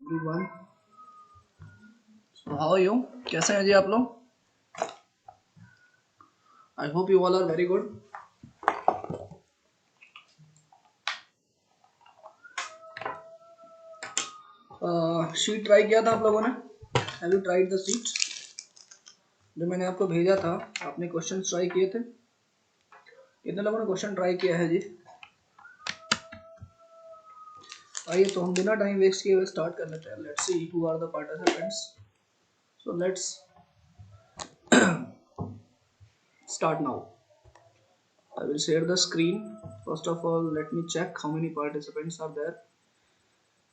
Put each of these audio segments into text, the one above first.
everyone. So how are you? कैसे हैं जी आप लोग? I hope you all are very good. Sheet try किया था आप लोगों ने? Have you tried the sheet? जो मैंने आपको भेजा था, आपने क्वेश्चन ट्राई किए थे? कितने लोगों ने क्वेश्चन ट्राई किया है जी? आइए तो हम बिना टाइम वेस्ट किए हुए स्टार्ट कर लेते हैं. Let's see who are the participants. So let's start now. I will share the screen. First of all, let me check how many participants are there.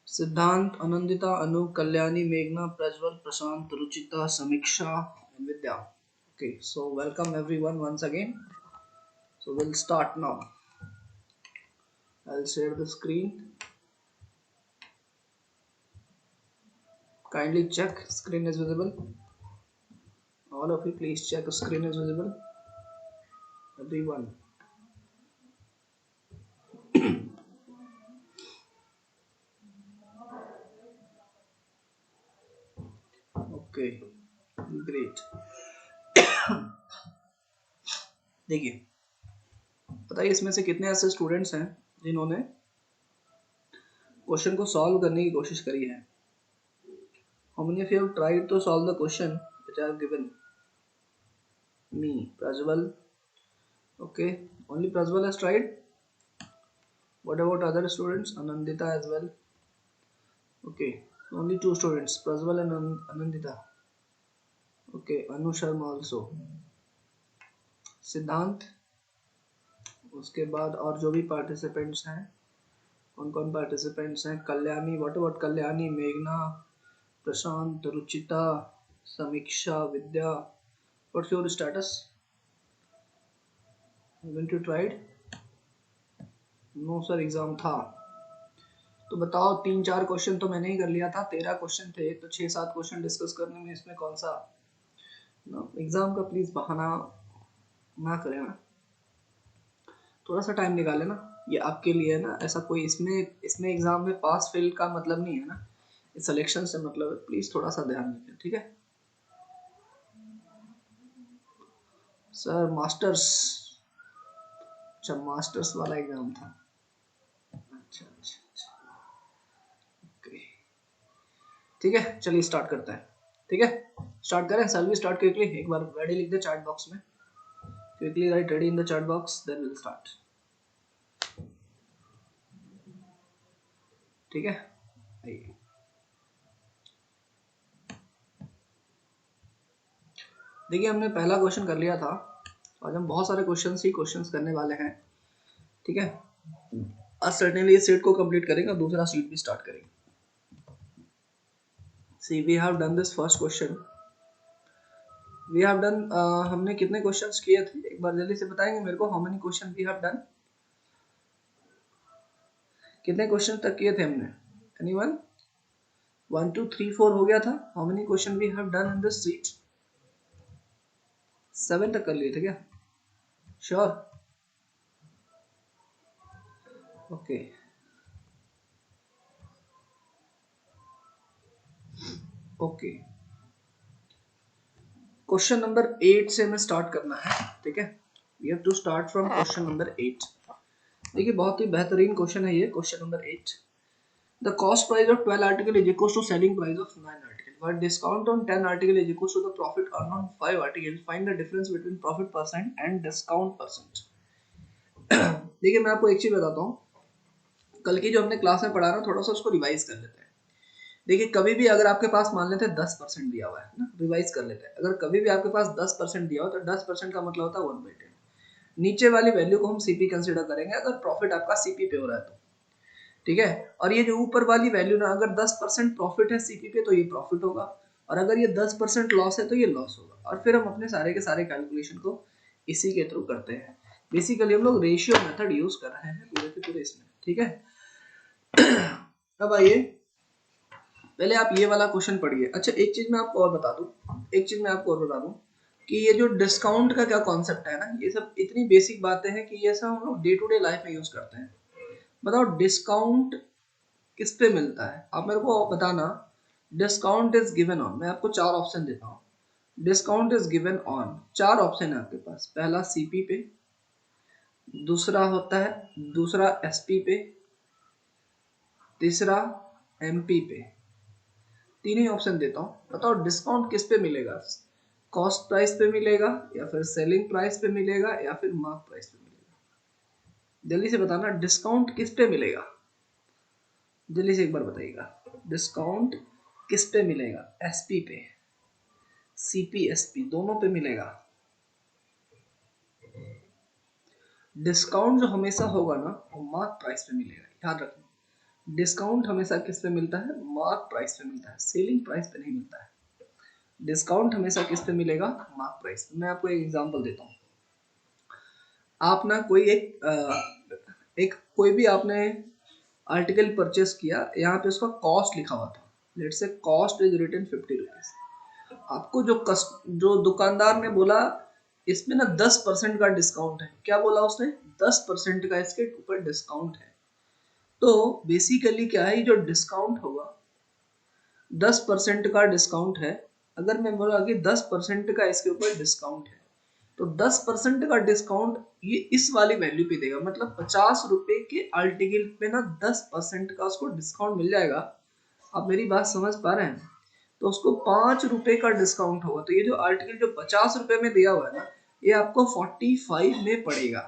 सिद्धांत, आनंदिता, अनु, कल्याणी, मेघना, प्रज्वल, प्रशांत, रुचिता, समीक्षा and Vidya. Okay, so welcome everyone once again. So we'll start now. I'll share the screen. Kindly check screen is visible. All of you please check screen is visible. Everyone. Okay, great. देखिए, बताइए इसमें से कितने ऐसे students हैं जिन्होंने question को solve करने की कोशिश करी है? How many of you have tried to solve the question which I have given? Me, Prajwal. Okay, only Prajwal has tried. What about other students? Anandita as well. Okay, only two students, Prajwal and Anandita. Okay, Anu Sharma also. सिद्धांत, उसके बाद और जो भी participants हैं, कौन कौन participants हैं? कल्याणी, व्हाट अबाउट कल्याणी, मेघना, Prashant, Ruchita, Samiksha, Vidya. What's your status? Haven't you tried? No sir, exam था. तो बताओ, 3-4 क्वेश्चन तो मैंने ही कर लिया था, 13 क्वेश्चन थे, तो 6-7 क्वेश्चन डिस्कस करने में इसमें कौन सा एग्जाम का प्लीज बहाना ना करें ना, थोड़ा सा टाइम निकाले ना, ये आपके लिए है ना. ऐसा कोई इसमें एग्जाम में पास फेल का मतलब नहीं है ना, सिलेक्शन से मतलब है. प्लीज थोड़ा सा ध्यान रखें, ठीक है सर? मास्टर्स, अच्छा मास्टर्स वाला एग्जाम था. अच्छा अच्छा अच्छा, ओके, ठीक है, चलिए स्टार्ट करते हैं. ठीक है, स्टार्ट करें. सर स्टार्ट क्विकली, एक बार रेडी लिख दे चैट बॉक्स में. Quickly write ready in the chat box, then will start. ठीक है, आइए. देखिए, हमने पहला क्वेश्चन कर लिया था, आज हम बहुत सारे क्वेश्चंस करने वाले हैं. ठीक है, आज सर्टेनली इस सेट को कंप्लीट करेंगे, दूसरा सीट भी स्टार्ट करेंगे. See we have done this first question. We have done, हमने कितने क्वेश्चंस किए थे एक बार जल्दी से बताएंगे मेरे को? How many question we have done? कितने क्वेश्चन तक किए थे हमने? एनीवन? 1 2 3 4 हो गया था. How many question we have done in this sheet? 7 तक कर लिए थे क्या? Sure? Okay, okay. Question number 8 से हमें स्टार्ट करना है. ठीक है, we have to start from question number 8. देखिए, बहुत ही बेहतरीन क्वेश्चन है ये, question number 8. The cost price of 12 article is equal to selling price of 9 article, but discount on 10 article is equal to the profit earn on 5 article. Find the difference between profit percent and discount percent. देखिए, मैं आपको एक चीज बताता हूँ, कल की जो हमने क्लास में पढ़ा ना, थोड़ा सा उसको रिवाइज कर लेते हैं. देखिए, कभी भी अगर आपके पास मान लेते हैं 10% दिया हुआ है ना, रिवाइज कर लेते हैं. अगर कभी भी आपके पास 10% दिया हो तो 10% का मतलब होता है 1/10. नीचे वाली वैल्यू को हम सीपी कंसीडर करेंगे अगर प्रॉफिट आपका सीपी पे हो रहा है तो. ठीक है, और ये जो ऊपर वाली वैल्यू ना, अगर 10% प्रॉफिट है सीपी पे तो ये प्रॉफिट होगा, और अगर ये 10% लॉस है तो ये लॉस होगा. और फिर हम अपने सारे के सारे कैलकुलेशन को इसी के थ्रू करते हैं. बेसिकली हम लोग रेशियो मेथड यूज कर रहे हैं पूरे के पूरे इसमें. ठीक है, अब आइए, पहले आप ये वाला क्वेश्चन पढ़िए. अच्छा, एक चीज मैं आपको और बता दूं कि ये जो डिस्काउंट का क्या कॉन्सेप्ट है ना, ये सब इतनी बेसिक बातें हैं कि ये सब हम लोग डे टू डे लाइफ में यूज करते हैं. बताओ, डिस्काउंट किस पे मिलता है, आप मेरे को बताना। डिस्काउंट इज गिवन ऑन, मैं आपको 4 ऑप्शन देता हूँ। Discount is given on, 4 option है आपके पास। पहला सीपी पे, दूसरा एसपी पे, तीसरा एमपी पे। तीन ही ऑप्शन देता हूँ, बताओ डिस्काउंट किस पे मिलेगा। कॉस्ट प्राइस पे मिलेगा, या फिर सेलिंग प्राइस पे मिलेगा, या फिर मार्क प्राइस पे मिलेगा। जल्दी से बताना डिस्काउंट किस पे मिलेगा, जल्दी से एक बार बताइएगा। डिस्काउंट किस पे मिलेगा, एसपी पे, सीपी एसपी दोनों पे मिलेगा। डिस्काउंट जो हमेशा होगा ना वो मार्क प्राइस पे मिलेगा, याद रखना। डिस्काउंट हमेशा किस पे मिलता है, मार्क प्राइस पे मिलता है, सेलिंग प्राइस पे नहीं मिलता है। डिस्काउंट हमेशा किस पे मिलेगा, मार्क प्राइस पे। मैं आपको एक एग्जांपल देता हूँ। आप ना कोई एक कोई भी आपने आर्टिकल परचेस किया, यहाँ पे उसका कॉस्ट लिखा हुआ था। Let's say cost is written 50 rupees. आपको जो दुकानदार ने बोला इसमें ना 10% का डिस्काउंट है। क्या बोला उसने, 10% का इसके ऊपर डिस्काउंट है। तो बेसिकली क्या है, जो डिस्काउंट होगा 10% का डिस्काउंट है। अगर मैं बोला कि 10% का इसके ऊपर डिस्काउंट है, तो 10% का डिस्काउंट ये इस वाली वैल्यू पे देगा। मतलब 50 रुपए के आर्टिकल पे ना 10% का उसको डिस्काउंट मिल जाएगा। आप मेरी बात समझ पा रहे हैं। तो उसको 5 रुपए का डिस्काउंट होगा। तो ये जो आर्टिकल जो 50 रुपए में दिया हुआ है ना, ये आपको 45 में पड़ेगा।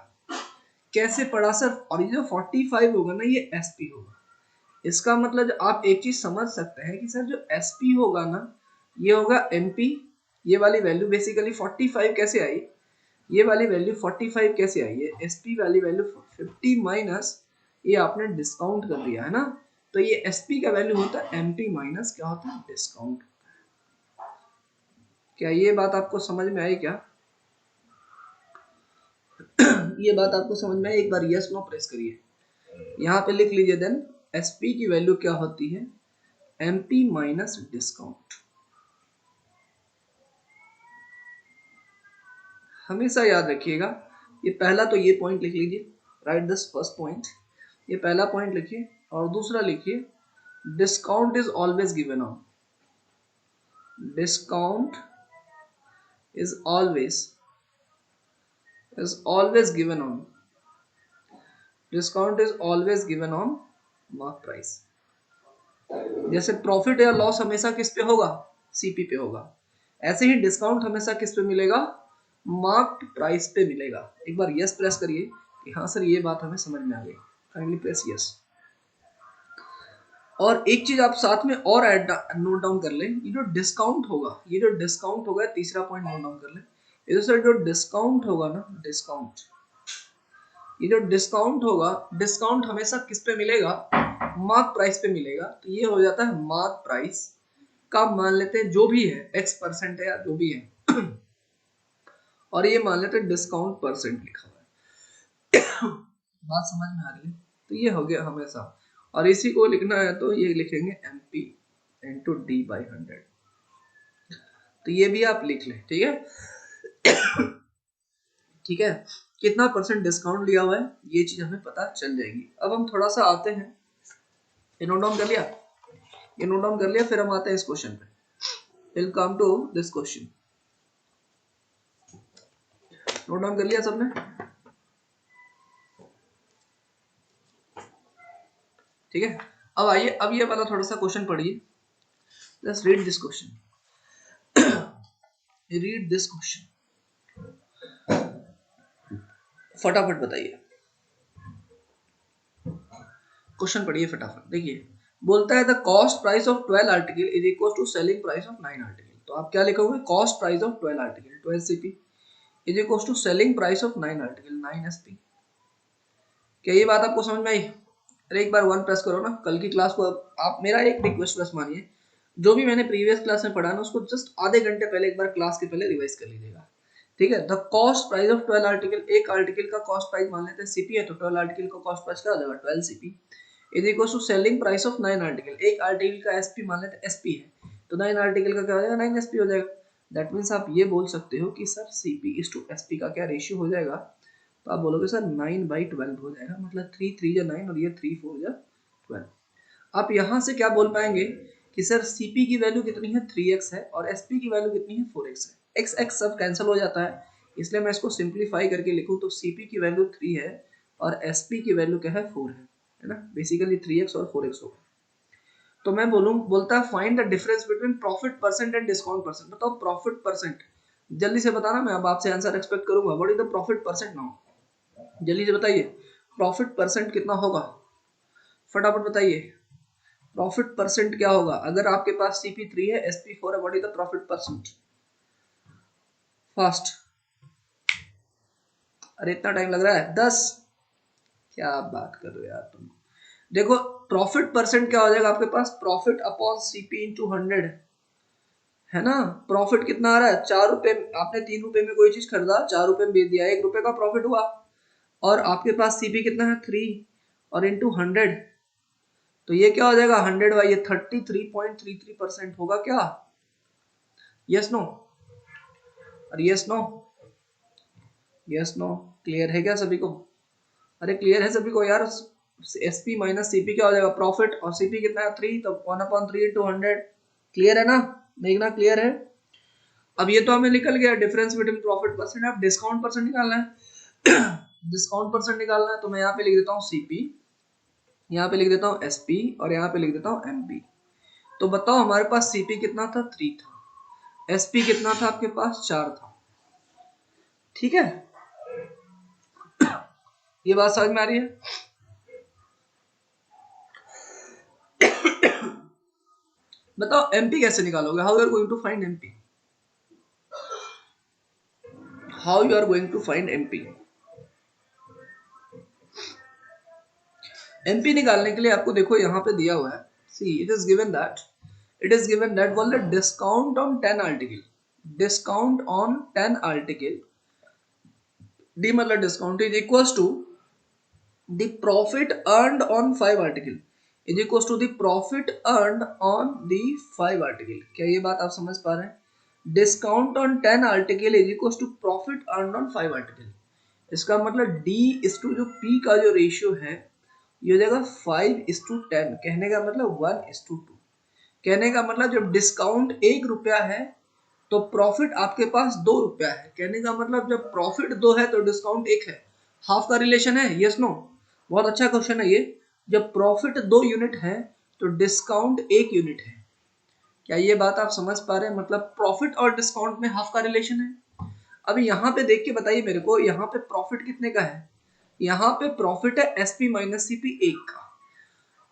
कैसे पड़ा सर, और ये जो 45 होगा ना, ये एसपी होगा। इसका मतलब आप एक चीज समझ सकते हैं कि सर जो एसपी होगा ना, ये होगा एमपी। ये वाली वैल्यू बेसिकली 45 कैसे आई, ये वाली वैल्यू 45 कैसे आई है, एसपी वाली वैल्यू 50 माइनस ये आपने डिस्काउंट कर दिया है ना। तो ये एसपी का वैल्यू होता है एमपी माइनस क्या होता है, डिस्काउंट। क्या ये बात आपको समझ में आई क्या? ये बात आपको समझ में आई? एक बार यस नो प्रेस करिए, यहाँ पे लिख लीजिए। देन एसपी की वैल्यू क्या होती है, एमपी माइनस डिस्काउंट। हमेशा याद रखिएगा। ये पहला तो ये पॉइंट लिख लीजिए, राइट दिस फर्स्ट पॉइंट। ये पहला पॉइंट लिखिए। और दूसरा लिखिए, discount is always given on, discount is always given on, discount is always given on mark price. जैसे प्रॉफिट या लॉस हमेशा किस पे होगा, सीपी पे होगा, ऐसे ही डिस्काउंट हमेशा किस पे मिलेगा, मार्क्ड प्राइस पे मिलेगा। एक बार यस प्रेस करिए कि हाँ सर ये बात हमें समझ में आ गई। Kindly press yes. और एक चीज आप साथ में और ऐड नोट डाउन कर लें, ये जो डिस्काउंट होगा, ये जो डिस्काउंट होगा, तीसरा पॉइंट नोट डाउन कर लें। ये सर जो डिस्काउंट होगा ना, डिस्काउंट, ये जो डिस्काउंट होगा, डिस्काउंट हमेशा किस पे मिलेगा, मार्क प्राइस पे मिलेगा। तो ये हो जाता है मार्क प्राइस का, मान लेते हैं जो भी है x% है या जो भी है और ये मान लेते हैं डिस्काउंट परसेंट लिखा हुआ है। बात समझ में आ रही है? तो ये हो गया हमेशा। और इसी को लिखना है तो ये लिखेंगे MP इंटू D बाई 100। तो ये भी आप लिख लें, ठीक है। ठीक है, कितना परसेंट डिस्काउंट लिया हुआ है ये चीज हमें पता चल जाएगी। अब हम थोड़ा सा आते हैं, ये नोट डाउन कर लिया, ये नोट डाउन कर लिया, फिर हम आते हैं इस क्वेश्चन पे। Will come to this question. Note down कर लिया सबने? ठीक है, अब आइए, अब ये वाला थोड़ा सा क्वेश्चन पढ़िए। Let's read this question, read this question, फटाफट बताइए। क्वेश्चन पढ़िए फटाफट। देखिए बोलता है the cost price of 12 article is equal to selling price of 9 article. तो आप क्या लिखोगे, cost price of 12 article 12 CP is equal to selling price of 9 article 9 SP. क्या ये बात आपको समझ में आई? अरे एक बार वन प्रेस करो ना। कल की क्लास को आप मेरा एक रिक्वेस्ट बस मानिए, जो भी मैंने प्रीवियस क्लास में पढ़ा ना उसको जस्ट आधे घंटे पहले एक बार क्लास के पहले रिवाइज कर लीजिएगा। ठीक है, the cost price of 12 article, एक आर्टिकल का कॉस्ट प्राइस मान लेते हैं सीपी है, तो 12 आर्टिकल का कॉस्ट प्राइस क्या हो जाएगा, 12 CP is equal to selling price of 9 article. एक आर्टिकल का एसपी मान लेते हैं एसपी है, तो 9 आर्टिकल का क्या हो जाएगा, 9 एसपी हो जाएगा। दैट मीन्स आप ये बोल सकते हो कि sir CP is to SP का क्या रेशियो हो जाएगा, तो आप बोलोगे सर 9/12 हो जाएगा। मतलब 3 3 जा 9 और ये 3 4 जा 12। आप यहाँ से क्या बोल पाएंगे कि सर CP की वैल्यू कितनी है 3x है और SP की वैल्यू कितनी है 4x है। x x सब कैंसिल हो जाता है, इसलिए मैं इसको सिंप्लीफाई करके लिखूँ तो CP की वैल्यू 3 है और SP की वैल्यू क्या है 4 है ना, बेसिकली 3x और 4x होगा। तो मैं बोलता है find the difference between profit percent and discount percent. बताओ प्रॉफिट परसेंट, जल्दी से बताना, मैं अब आपसे आंसर एक्सपेक्ट करूंगा। What is the profit percent now, जल्दी से बताइए प्रॉफिट परसेंट कितना होगा, फटाफट बताइए प्रॉफिट परसेंट क्या होगा। अगर आपके पास CP3 है SP4 है, what is the profit percent, fast. अरे इतना टाइम लग रहा है, 10। क्या बात कर रहे हो यार तुम। देखो प्रॉफिट परसेंट क्या हो जाएगा आपके पास, प्रॉफिट अपॉन CP इंटू 100 है ना। प्रॉफिट कितना आ रहा है 4 रुपए, आपने 3 रुपए में कोई चीज खरीदा, 4 रुपए में बेच दिया, 1 रुपए का प्रॉफिट हुआ। और आपके पास CP कितना है 3 और इंटू 100, तो ये क्या हो जाएगा 100 बाई 33.33% होगा क्या, यस नो, और yes no, yes no, clear है क्या सभी को। अरे क्लियर है सभी को यार। SP माइनस CP क्या हो जाएगा प्रॉफिट, और CP कितना है 3, तो 1/3 इंटू 100, क्लियर है ना, देखना क्लियर है। अब ये तो हमें निकल गया डिफरेंस बिटवीन प्रॉफिट परसेंट। अब डिस्काउंट परसेंट निकालना है डिस्काउंट परसेंट निकालना है, तो मैं यहाँ पे लिख देता हूँ CP, यहाँ पे लिख देता हूँ SP और यहाँ पे लिख देता हूँ MP। तो बताओ हमारे पास CP कितना था 3 था, SP कितना था आपके पास 4 था, ठीक है। ये बात समझ में आ रही है। बताओ MP कैसे निकालोगे, how you are going to find MP, how you are going to find MP। MP निकालने के लिए आपको देखो यहाँ पे दिया हुआ है, see it is given that बोल discount on 10 article, discount on 10 article, D मतलब discount is equals to the profit earned on 5 article is equals to the profit earned on the 5 article। क्या ये बात आप समझ पा रहे हैं, discount on 10 article is equals to profit earned on 5 article. इसका मतलब D इस टू जो P का जो रेशियो है ये हो जाएगा 5:10, कहने का मतलब 1:2। कहने का मतलब जब डिस्काउंट 1 रुपया है तो प्रॉफिट आपके पास 2 रुपया है, कहने का मतलब जब प्रॉफिट 2 है तो डिस्काउंट 1 है। हाफ का रिलेशन है, यस नो, बहुत अच्छा क्वेश्चन है ये। जब प्रॉफिट 2 यूनिट है तो डिस्काउंट 1 यूनिट है। क्या ये बात आप समझ पा रहे हैं, मतलब प्रॉफिट और डिस्काउंट में हाफ का रिलेशन है। अभी यहाँ पे देख के बताइए मेरे को, यहाँ पे प्रॉफिट कितने का है, यहाँ पे प्रॉफिट है SP माइनस CP 1 का।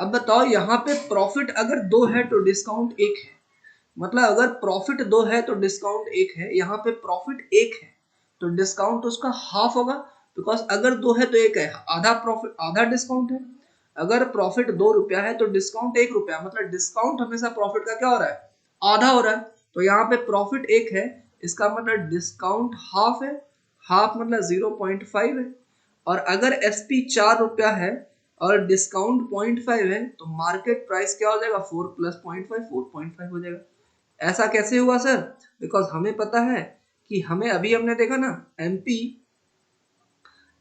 अब बताओ यहाँ पे प्रॉफिट अगर 2 है तो डिस्काउंट 1 है, मतलब अगर प्रॉफिट 2 है तो डिस्काउंट 1 है, यहाँ पे प्रॉफिट 1 है तो डिस्काउंट उसका हाफ होगा, बिकॉज अगर 2 है तो 1 है, आधा प्रॉफिट आधा डिस्काउंट है। अगर प्रॉफिट 2 रुपया है तो डिस्काउंट 1 रुपया, मतलब डिस्काउंट हमेशा प्रॉफिट का क्या हो रहा है, आधा हो रहा है। तो यहाँ पे प्रॉफिट 1 है, इसका मतलब डिस्काउंट हाफ है, हाफ मतलब 0.5 है। और अगर SP 4 रुपया है और डिस्काउंट 0.5 है तो मार्केट प्राइस क्या हो जाएगा 4 प्लस 0.5 4.5 हो जाएगा। ऐसा कैसे हुआ सर, बिकॉज हमें पता है कि हमें अभी हमने देखा ना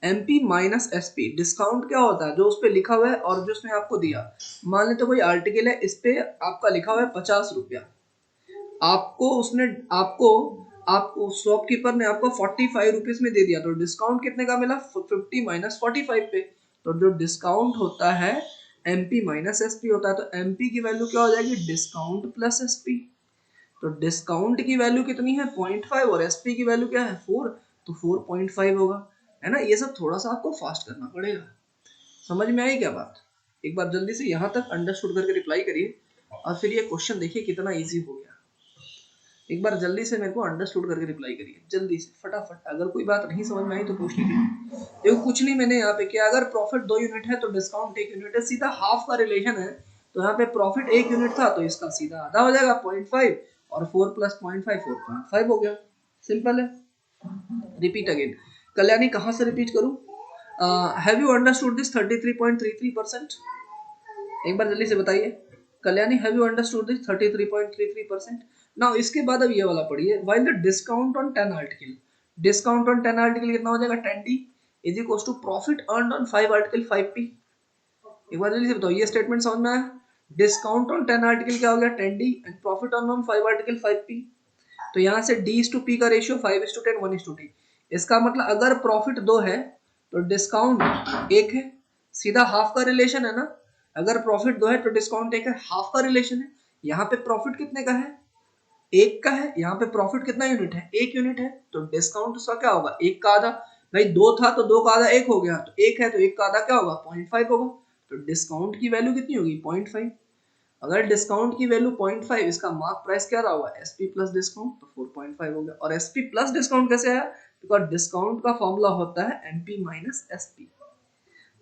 MP माइनस SP, डिस्काउंट क्या होता है जो उस पर लिखा हुआ है और जो उसने आपको दिया। मान लेते कोई आर्टिकल है, इस पे आपका लिखा हुआ है 50 रुपया, आपको उसने आपको शॉपकीपर ने आपको 45 रुपीज में दे दिया, तो डिस्काउंट कितने का मिला 50 माइनस 45 पे। तो जो डिस्काउंट होता है MP माइनस SP होता है, तो MP की वैल्यू क्या हो जाएगी डिस्काउंट प्लस SP। तो डिस्काउंट की वैल्यू कितनी है 0.5 और SP की वैल्यू क्या है 4, तो 4.5 होगा, है ना। ये सब थोड़ा सा आपको फास्ट करना पड़ेगा। समझ में आई क्या बात, एक बार जल्दी से यहाँ तक अंडरस्टूड करके रिप्लाई करिए और फिर ये क्वेश्चन देखिए कितना इजी हो गया। एक बार जल्दी से मेरे को अंडरस्टूड करके रिप्लाई करिए जल्दी से फटाफट, अगर कोई बात नहीं समझ में आई तो पूछ लीजिए। देखो कुछ नहीं मैंने यहाँ पे किया, अगर प्रॉफिट 2 यूनिट है तो डिस्काउंट 1 यूनिट है, सीधा हाफ का रिलेशन है। तो यहाँ पे प्रॉफिट 1 यूनिट था तो इसका सीधा आधा हो जाएगा 0.5 और 4 प्लस 0.5 4.5 हो गया, सिंपल है। रिपीट अगेन, कल्याणी कहाँ से रिपीट करूँ, हैव यू अंडरस्टूड दिस 33.33%, एक बार जल्दी से बताइए Kalyani, have you understood this 33.33%। Now इसके बाद अब ये वाला पढ़िए, while the discount on 10 article, discount on 10 article कितना हो जाएगा 10D is equals to profit earned on 5 article 5P। एक बार जल्दी से बताओ ये स्टेटमेंट समझ में आया, डिस्काउंट ऑन 10 आर्टिकल क्या हो गया 10D and profit on 5 article 5P। तो यहाँ से D/P का रेशियो 5:10 1:10। इसका मतलब अगर प्रॉफिट 2 है तो डिस्काउंट 1 है, सीधा हाफ का रिलेशन है ना। अगर प्रॉफिट 2 है तो डिस्काउंट 1 है, हाफ का रिलेशन है। यहाँ पे प्रॉफिट कितने का है, 1 का है। यहाँ पे प्रॉफिट कितना यूनिट है, 1 यूनिट है। तो डिस्काउंट उसका क्या होगा, 1 का आधा। भाई 2 था तो 2 का आधा 1 हो गया, तो 1 है तो 1 का आधा क्या होगा 0.5 होगा। तो डिस्काउंट की वैल्यू कितनी होगी 0.5। अगर डिस्काउंट की वैल्यू 0.5, इसका मार्क प्राइस क्या रहा होगा एसपी प्लस डिस्काउंट, तो 4.5 हो गया। और एसपी प्लस डिस्काउंट कैसे आया, बिकॉज डिस्काउंट का फॉर्मूला होता है एमपी माइनस एसपी।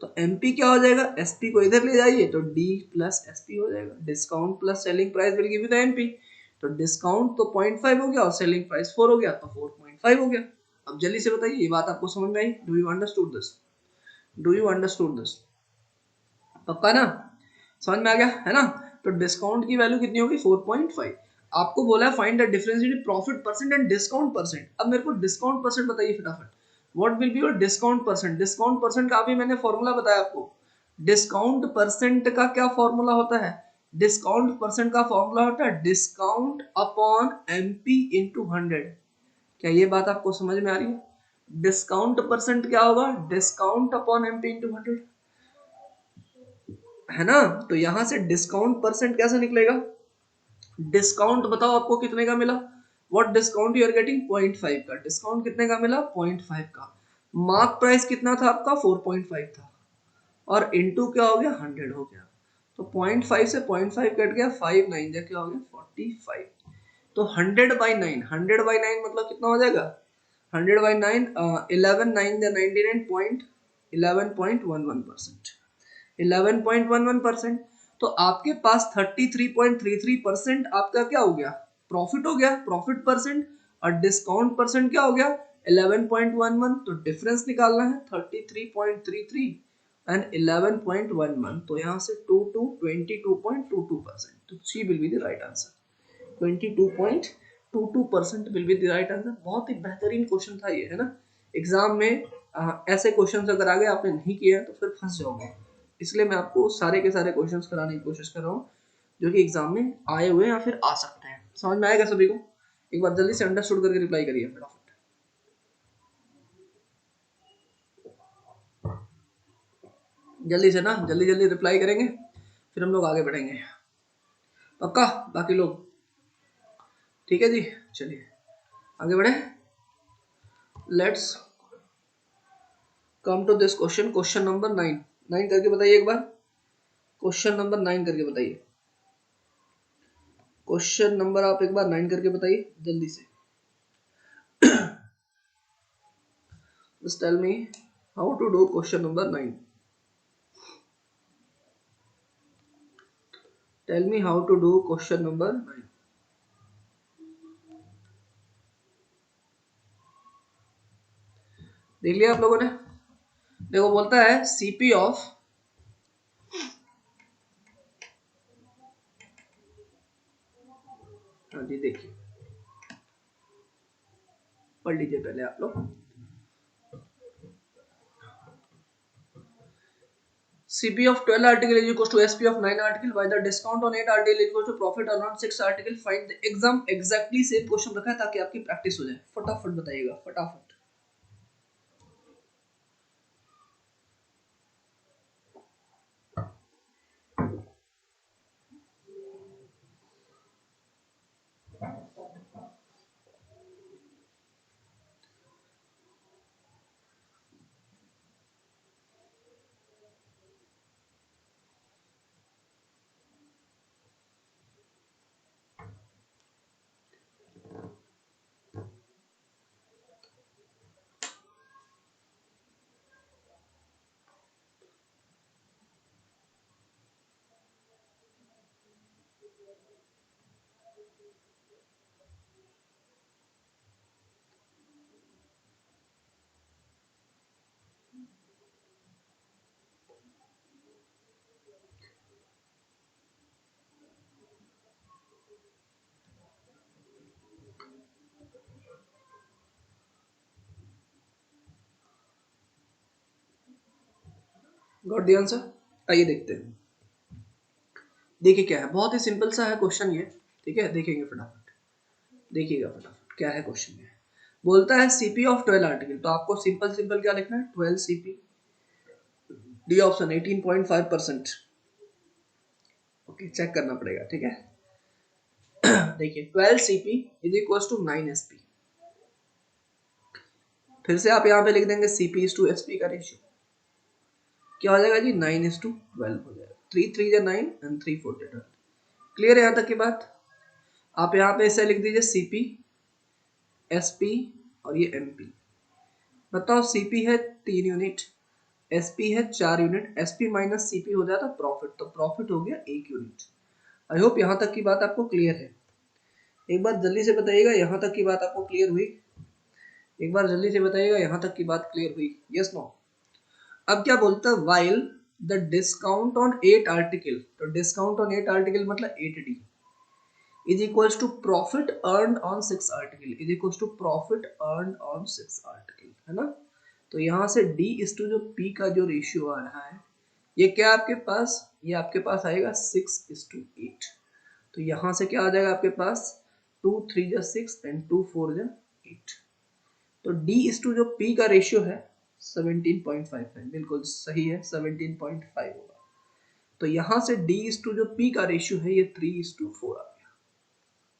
तो एमपी क्या हो जाएगा, एसपी को इधर ले जाइए तो डी प्लस एसपी हो जाएगा। Discount plus selling price will give you the MP. तो डिस्काउंट तो 0.5 हो गया और सेलिंग प्राइस 4 हो गया, तो 4.5 हो गया। अब जल्दी से बताइए ये बात आपको समझ में आई, do you understood this, do you understood this, पक्का ना, समझ में आ गया है ना। तो डिस्काउंट की वैल्यू कितनी होगी 4.5। आपको बोला है find the difference between profit percent and discount percent. अब मेरे को डिस्काउंट परसेंट बताइए फटाफट, what will be your discount percent. Discount percent का अभी मैंने फॉर्मूला बताया आपको। डिस्काउंट परसेंट का क्या फॉर्मूला होता है, डिस्काउंट परसेंट का फॉर्मूला होता है डिस्काउंट अपॉन एमपी इंटू 100। क्या ये बात आपको समझ में आ रही है, डिस्काउंट परसेंट क्या होगा, डिस्काउंट अपॉन एमपी इंटू 100, है ना। तो यहां से डिस्काउंट परसेंट कैसे निकलेगा, डिस्काउंट बताओ आपको कितने का मिला, what discount you are getting 0.5 का। डिस्काउंट कितने का मिला 0.5 का। मार्क प्राइस कितना था आपका 4.5 था, और इनटू क्या हो गया 100 हो गया। तो 0.5 से 0.5 कट गया, 5 9 जा क्या हो गया 45। तो 100/9, 100/9 मतलब कितना हो जाएगा 100/9, 11 9 जा 99.11.11%, 11.11%। तो आपके पास 33.33% आपका क्या हो गया, प्रॉफिट हो गया, प्रॉफिट परसेंट। और डिस्काउंट परसेंट क्या हो गया 11.11। तो डिफरेंस निकालना है 33.33 एंड 11.11। तो यहाँ से 22% तो C will be the right answer, 22.22% will be the right answer. बहुत ही बेहतरीन क्वेश्चन था ये, है ना। एग्जाम में ऐसे क्वेश्चंस अगर आगे आपने नहीं किया तो फिर फंस जाओगे। इसलिए मैं आपको सारे के सारे क्वेश्चंस कराने की कोशिश कर रहा हूँ जो कि एग्जाम में आए हुए या फिर आ सकते हैं। समझ में आएगा सभी को, एक बार जल्दी से अंडरस्टूड करके रिप्लाई करिए फटाफट। जल्दी से ना, जल्दी जल्दी रिप्लाई करेंगे फिर हम लोग आगे बढ़ेंगे, पक्का। बाकी लोग ठीक है जी, चलिए आगे बढ़े। Let's come to this question, question number 9। 9 करके बताइए एक बार, क्वेश्चन नंबर 9 करके बताइए। क्वेश्चन नंबर आप एक बार 9 करके बताइए जल्दी से। Just tell me how to do question number 9. Tell me how to do question number 9. देख लिया आप लोगों ने, देखो बोलता है सीपी ऑफ, हाँ जी देखिए पढ़ लीजिए पहले आप लोग। CP of 12 article is equals to SP of 9 article by the discount on 8 article is equals to profit on 6 article, find the exam exactly same question रखा है ताकि आपकी प्रैक्टिस हो जाए। फटाफट बताइएगा फटाफट। गॉट द आंसर, आइए देखते हैं। देखिए क्या है, बहुत ही सिंपल सा है क्वेश्चन ये, ठीक है, देखेंगे फटाफट, देखिएगा फटाफट क्या है क्वेश्चन में। बोलता है सीपी ऑफ 12 आर्टिकल, तो आपको सिंपल सिंपल क्या लिखना है, 12 CP, D option 18.5%। Okay, check करना पड़ेगा, ठीक है। देखिए 12 CP is equal to 9 SP, फिर से आप यहाँ पे लिख देंगे सीपी इज टू एसपी का रेशियो क्या हो जाएगा जी, 9:12 हो जाएगा। 3 3 जा 9 एंड 3 4 जा 12। क्लियर है यहाँ तक की बात। आप यहाँ पे ऐसे लिख दीजिए सीपी एसपी और ये एमपी। बताओ सीपी है 3 यूनिट, एसपी है 4 यूनिट, एसपी माइनस सीपी हो जाता प्रॉफिट, तो प्रॉफिट हो गया 1 यूनिट। आई होप यहाँ तक की बात आपको क्लियर है। एक बार जल्दी से बताइएगा यहाँ तक की बात आपको क्लियर हुई, एक बार जल्दी से बताइएगा यहाँ तक की बात क्लियर हुई, यस नो। अब क्या बोलता है, while the discount on 8 article, तो डिस्काउंट ऑन 8 आर्टिकल मतलब 8D is equals to profit earn on 6 article, is equals to profit earn on 6 article, है ना। तो यहाँ से D इस टू जो P का जो रेशियो आ रहा है, ये क्या आपके पास, ये आपके पास आएगा 6:8। तो यहाँ से क्या आ जाएगा आपके पास, 2 3 जा 6 एंड 2 4 जा 8। तो D इस टू जो P का रेशियो है 17.5 है, बिल्कुल सही है, 17.5 होगा। तो यहाँ से D इस टू जो P का रेशियो है ये 3:4 आ गया।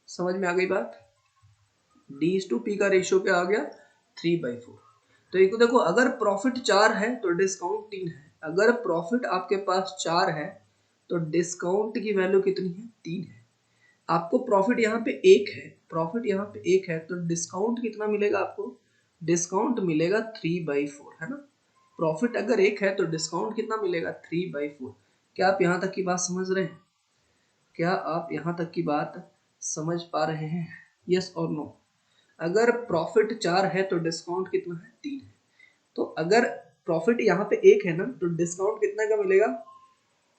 समझ में आ गई बात। D इस टू P का रेशियो क्या आ गया, 3/4। तो एक देखो, अगर प्रॉफिट 4 है तो डिस्काउंट 3 है, अगर प्रॉफिट आपके पास 4 है तो डिस्काउंट की वैल्यू कितनी है, 3 है। आपको प्रॉफिट यहाँ पे 1 है, प्रॉफिट यहाँ पे 1 है, तो डिस्काउंट कितना मिलेगा आपको, डिस्काउंट मिलेगा 3/4, है ना। प्रॉफिट अगर 1 है तो डिस्काउंट कितना मिलेगा, 3/4। क्या आप यहाँ तक की बात समझ रहे हैं, क्या आप यहाँ तक की बात समझ पा रहे हैं, यस और नो। अगर प्रॉफिट 4 है तो डिस्काउंट कितना है, 3 है। तो अगर प्रॉफिट यहाँ पे 1 है ना तो डिस्काउंट कितने का मिलेगा,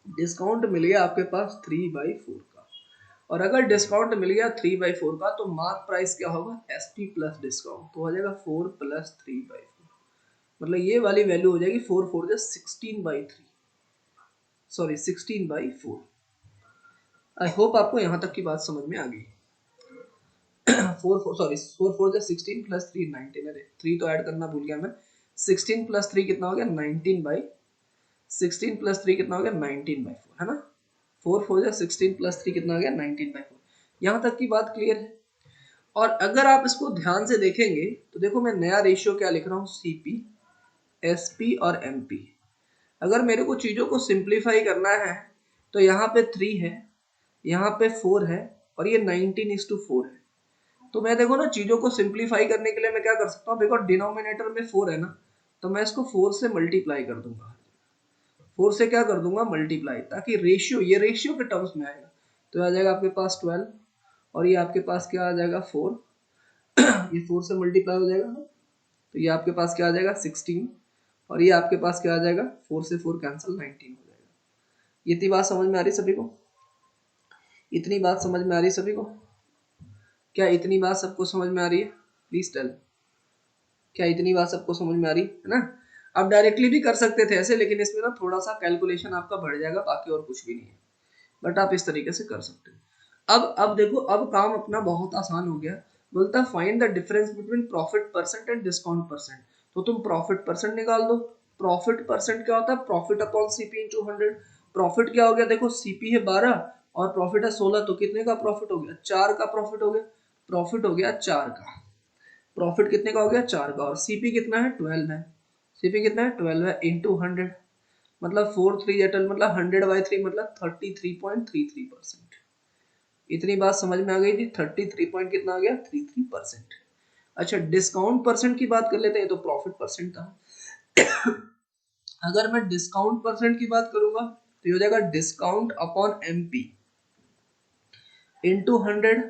डिस्काउंट मिल गया आपके पास 3/4 का। और अगर डिस्काउंट मिल गया 3/4 का तो मार्क प्राइस क्या होगा, एसपी प्लस डिस्काउंट, तो हो जाएगा 4 + 3/4, मतलब ये वाली वैल्यू हो जाएगी 4 4 16/3, सॉरी 16/4। आई होप आपको यहाँ तक की बात समझ में आ गई। 4 4 सॉरी 4 4 16 + 3 19, अरे 3 तो ऐड करना भूल गया मैं। 16 + 3 कितना हो गया, 16 + 3 कितना हो गया, 19/4, है ना। 4 4 16 + 3 कितना हो गया, 19/4। यहाँ तक की बात क्लियर है। और अगर आप इसको ध्यान से देखेंगे तो देखो मैं नया रेशियो क्या लिख रहा हूँ, सीपी एसपी और एमपी। अगर मेरे को चीजों को सिंप्लीफाई करना है तो यहाँ पे 3 है, यहाँ पे 4 है और ये 19:4 है। तो मैं देखो ना, चीजों को सिंप्लीफाई करने के लिए मैं क्या कर सकता हूँ, देखो डिनोमिनेटर में 4 है ना, तो मैं इसको 4 से मल्टीप्लाई कर दूंगा, 4 से क्या कर दूंगा, मल्टीप्लाई, ताकि रेशियो, ये रेशियो के टर्म्स में आएगा। तो आ जाएगा आपके पास 12 और ये आपके पास क्या आ जाएगा 4, ये 4 से मल्टीप्लाई हो जाएगा ना, तो ये आपके पास क्या आ जाएगा 16 और ये आपके पास क्या आ जाएगा, 4 से 4 कैंसिल 19 हो जाएगा। ये इतनी बात समझ में आ रही सभी को, इतनी बात समझ में आ रही सभी को, क्या इतनी बात सबको समझ में आ रही है, प्लीज टेल, क्या इतनी बात सबको समझ में आ रही है ना। आप डायरेक्टली भी कर सकते थे ऐसे, लेकिन इसमें ना थोड़ा सा कैलकुलेशन आपका बढ़ जाएगा, बाकी और कुछ भी नहीं है, बट आप इस तरीके से कर सकते हो। अब देखो, अब काम अपना बहुत आसान हो गया। बोलता है find the difference between profit percent and discount percent, तो तुम प्रॉफिट परसेंट निकाल दो। प्रॉफिट परसेंट क्या होता है, profit upon CP into 100। Profit क्या हो गया, देखो सीपी है 12 और प्रॉफिट है 16, तो कितने का प्रॉफिट हो गया, 4 का प्रॉफिट हो गया, प्रॉफिट हो गया 4 का। प्रॉफिट कितने का हो गया, 4 का। और सीपी कितना है, 12 है। सीपी कितना है, 12 है इंटू 100, मतलब 4 3 एटल मतलब 100/3 मतलब 33.33%। इतनी बात समझ में आ गई थी, 33 पॉइंट कितना आ गया, 33%। अच्छा डिस्काउंट परसेंट की बात कर लेते हैं, तो प्रॉफिट परसेंट था। अगर मैं डिस्काउंट परसेंट की बात करूंगा तो ये हो जाएगा डिस्काउंट अपॉन एमपी इंटू 100।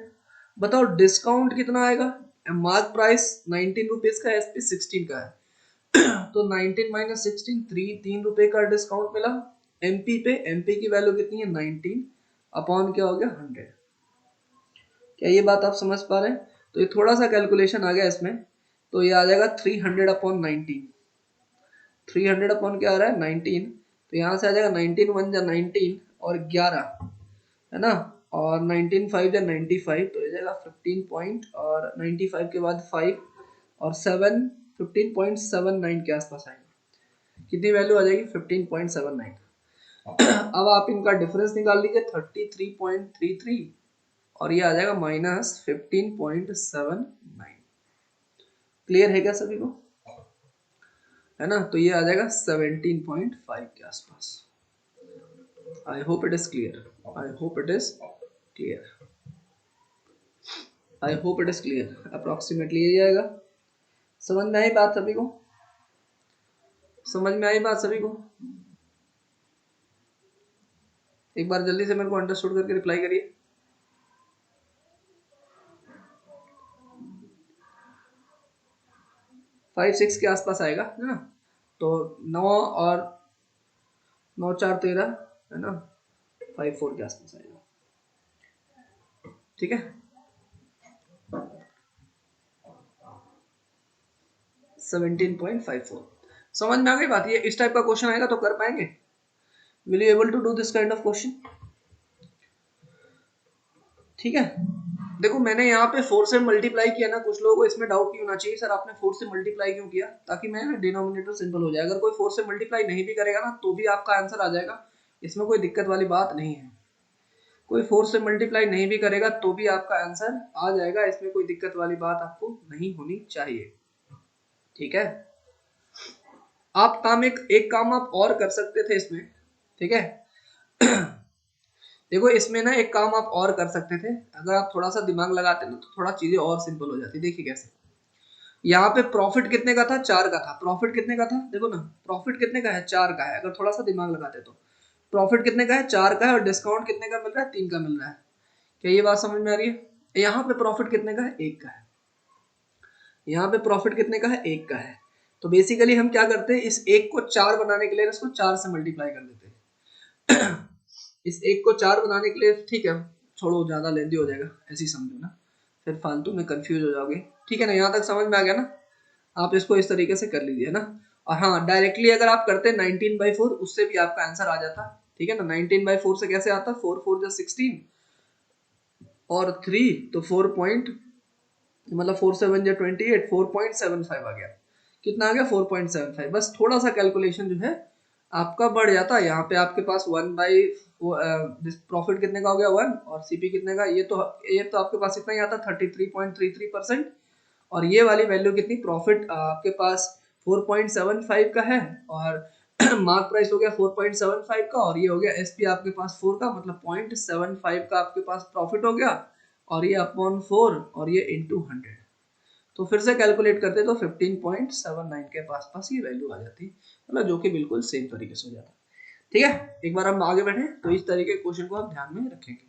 बताओ डिस्काउंट कितना आएगा, मार्क प्राइस 19 रुपीज का, एसपी 16 का है, तो 19 माइनस 16 3 रुपए का डिस्काउंट मिला एमपी पे। एमपी की वैल्यू कितनी है, 19 अपॉन क्या हो गया, 100। क्या ये बात आप समझ पा रहे हैं। तो ये थोड़ा सा कैलकुलेशन आ गया इसमें, तो ये आ जाएगा 300 अपॉन 19। 300 अपॉन क्या आ रहा है, 19, तो यहाँ से आ जाएगा 19 1 जा 19 और 11 है ना, और 19 5 या 95 तो हो जाएगा 15 पॉइंट, और 95 के बाद 5 और 7 15.79 के आसपास आएगा। कितनी वैल्यू आ जाएगी? 15.79। अब आप इनका डिफरेंस निकाल लीजिए 33.33 और ये आ जाएगा -15.79। क्लियर है क्या सभी को? है ना, तो ये आ जाएगा 17.5 के आसपास। आई hope it is clear, I hope it is clear, I hope it is clear. Approximately यही आएगा। समझ में आई बात सभी को? समझ में आई बात सभी को? एक बार जल्दी से मेरे को अंडरस्टूड करके रिप्लाई करिए। फाइव सिक्स के आसपास आएगा, है ना। तो 9 और 9 4 13, है ना, 5 4 के आसपास आएगा। ठीक है, 17.54। समझ में आ गई बात? ये इस टाइप का क्वेश्चन आएगा तो कर पाएंगे? Will you able to do this kind of question? ठीक है, देखो मैंने यहाँ पे 4 से मल्टीप्लाई किया ना, कुछ लोगों को इसमें डाउट नहीं होना चाहिए सर आपने 4 से मल्टीप्लाई क्यों किया, ताकि मैं डिनोमिनेटर सिंपल हो जाए। अगर कोई 4 से मल्टीप्लाई नहीं भी करेगा ना तो भी आपका आंसर आ जाएगा, इसमें कोई दिक्कत वाली बात नहीं है। कोई 4 से मल्टीप्लाई नहीं भी करेगा तो भी आपका आंसर आ जाएगा, इसमें कोई दिक्कत वाली बात आपको नहीं होनी चाहिए। ठीक है, आप काम एक काम आप और कर सकते थे इसमें। ठीक है, देखो इसमें ना एक काम आप और कर सकते थे, अगर आप थोड़ा सा दिमाग लगाते ना तो थोड़ा चीजें और सिंपल हो जाती। देखिए कैसे, यहाँ पे प्रॉफिट कितने का था? 4 का था। प्रॉफिट कितने का था? देखो ना, प्रॉफिट कितने का है? 4 का है। अगर थोड़ा सा दिमाग लगाते तो प्रॉफिट कितने का है? 4 का है, और डिस्काउंट कितने का मिल रहा है? 3 का मिल रहा है। क्या ये बात समझ में आ रही है? यहाँ पे प्रॉफिट कितने का है? 1 का है। यहाँ पे प्रॉफिट कितने का है? 1 का है। तो बेसिकली हम क्या करते हैं, इस 1 को 4 बनाने के लिए इसको 4 से मल्टीप्लाई कर देते हैं। इस 1 को 4 बनाने के लिए, ठीक है, छोड़ो ज्यादा लेंदी हो जाएगा, ऐसे ही समझो ना, फिर फालतू में कंफ्यूज हो जाओगे। ठीक है ना, यहाँ तक समझ में आ गया ना? आप इसको इस तरीके से कर लीजिए ना। और हाँ, डायरेक्टली अगर आप करते 19/4 उससे भी आपका आंसर आ जाता। ठीक है ना, 19/4 से कैसे आता? 4 4 जो 16 और 3 तो 4 पॉइंट, मतलब 4 7 जो 28, 4.75 आ गया। कितना आ गया? 4.75। बस थोड़ा सा कैलकुलेशन जो है आपका बढ़ जाता है। यहाँ पे आपके पास 1 बाई प्रॉफिट कितने का हो गया? 1, और सीपी कितने का? ये तो आपके पास इतना ही आता 33.33%। और ये वाली वैल्यू कितनी? प्रॉफिट आपके पास 4.75 का है, और मार्क प्राइस हो गया 4.75 का, और ये हो गया एसपी आपके पास 4 का, मतलब 0.75 का आपके पास प्रॉफिट हो गया, और ये अपॉन 4 और ये इंटू 100। तो फिर से कैलकुलेट करते तो 15.79 के पास पास ये वैल्यू आ जाती, मतलब जो कि बिल्कुल सेम तरीके से हो जाता। ठीक है, एक बार हम आगे बढ़े तो इस तरीके के क्वेश्चन को आप ध्यान में रखेंगे।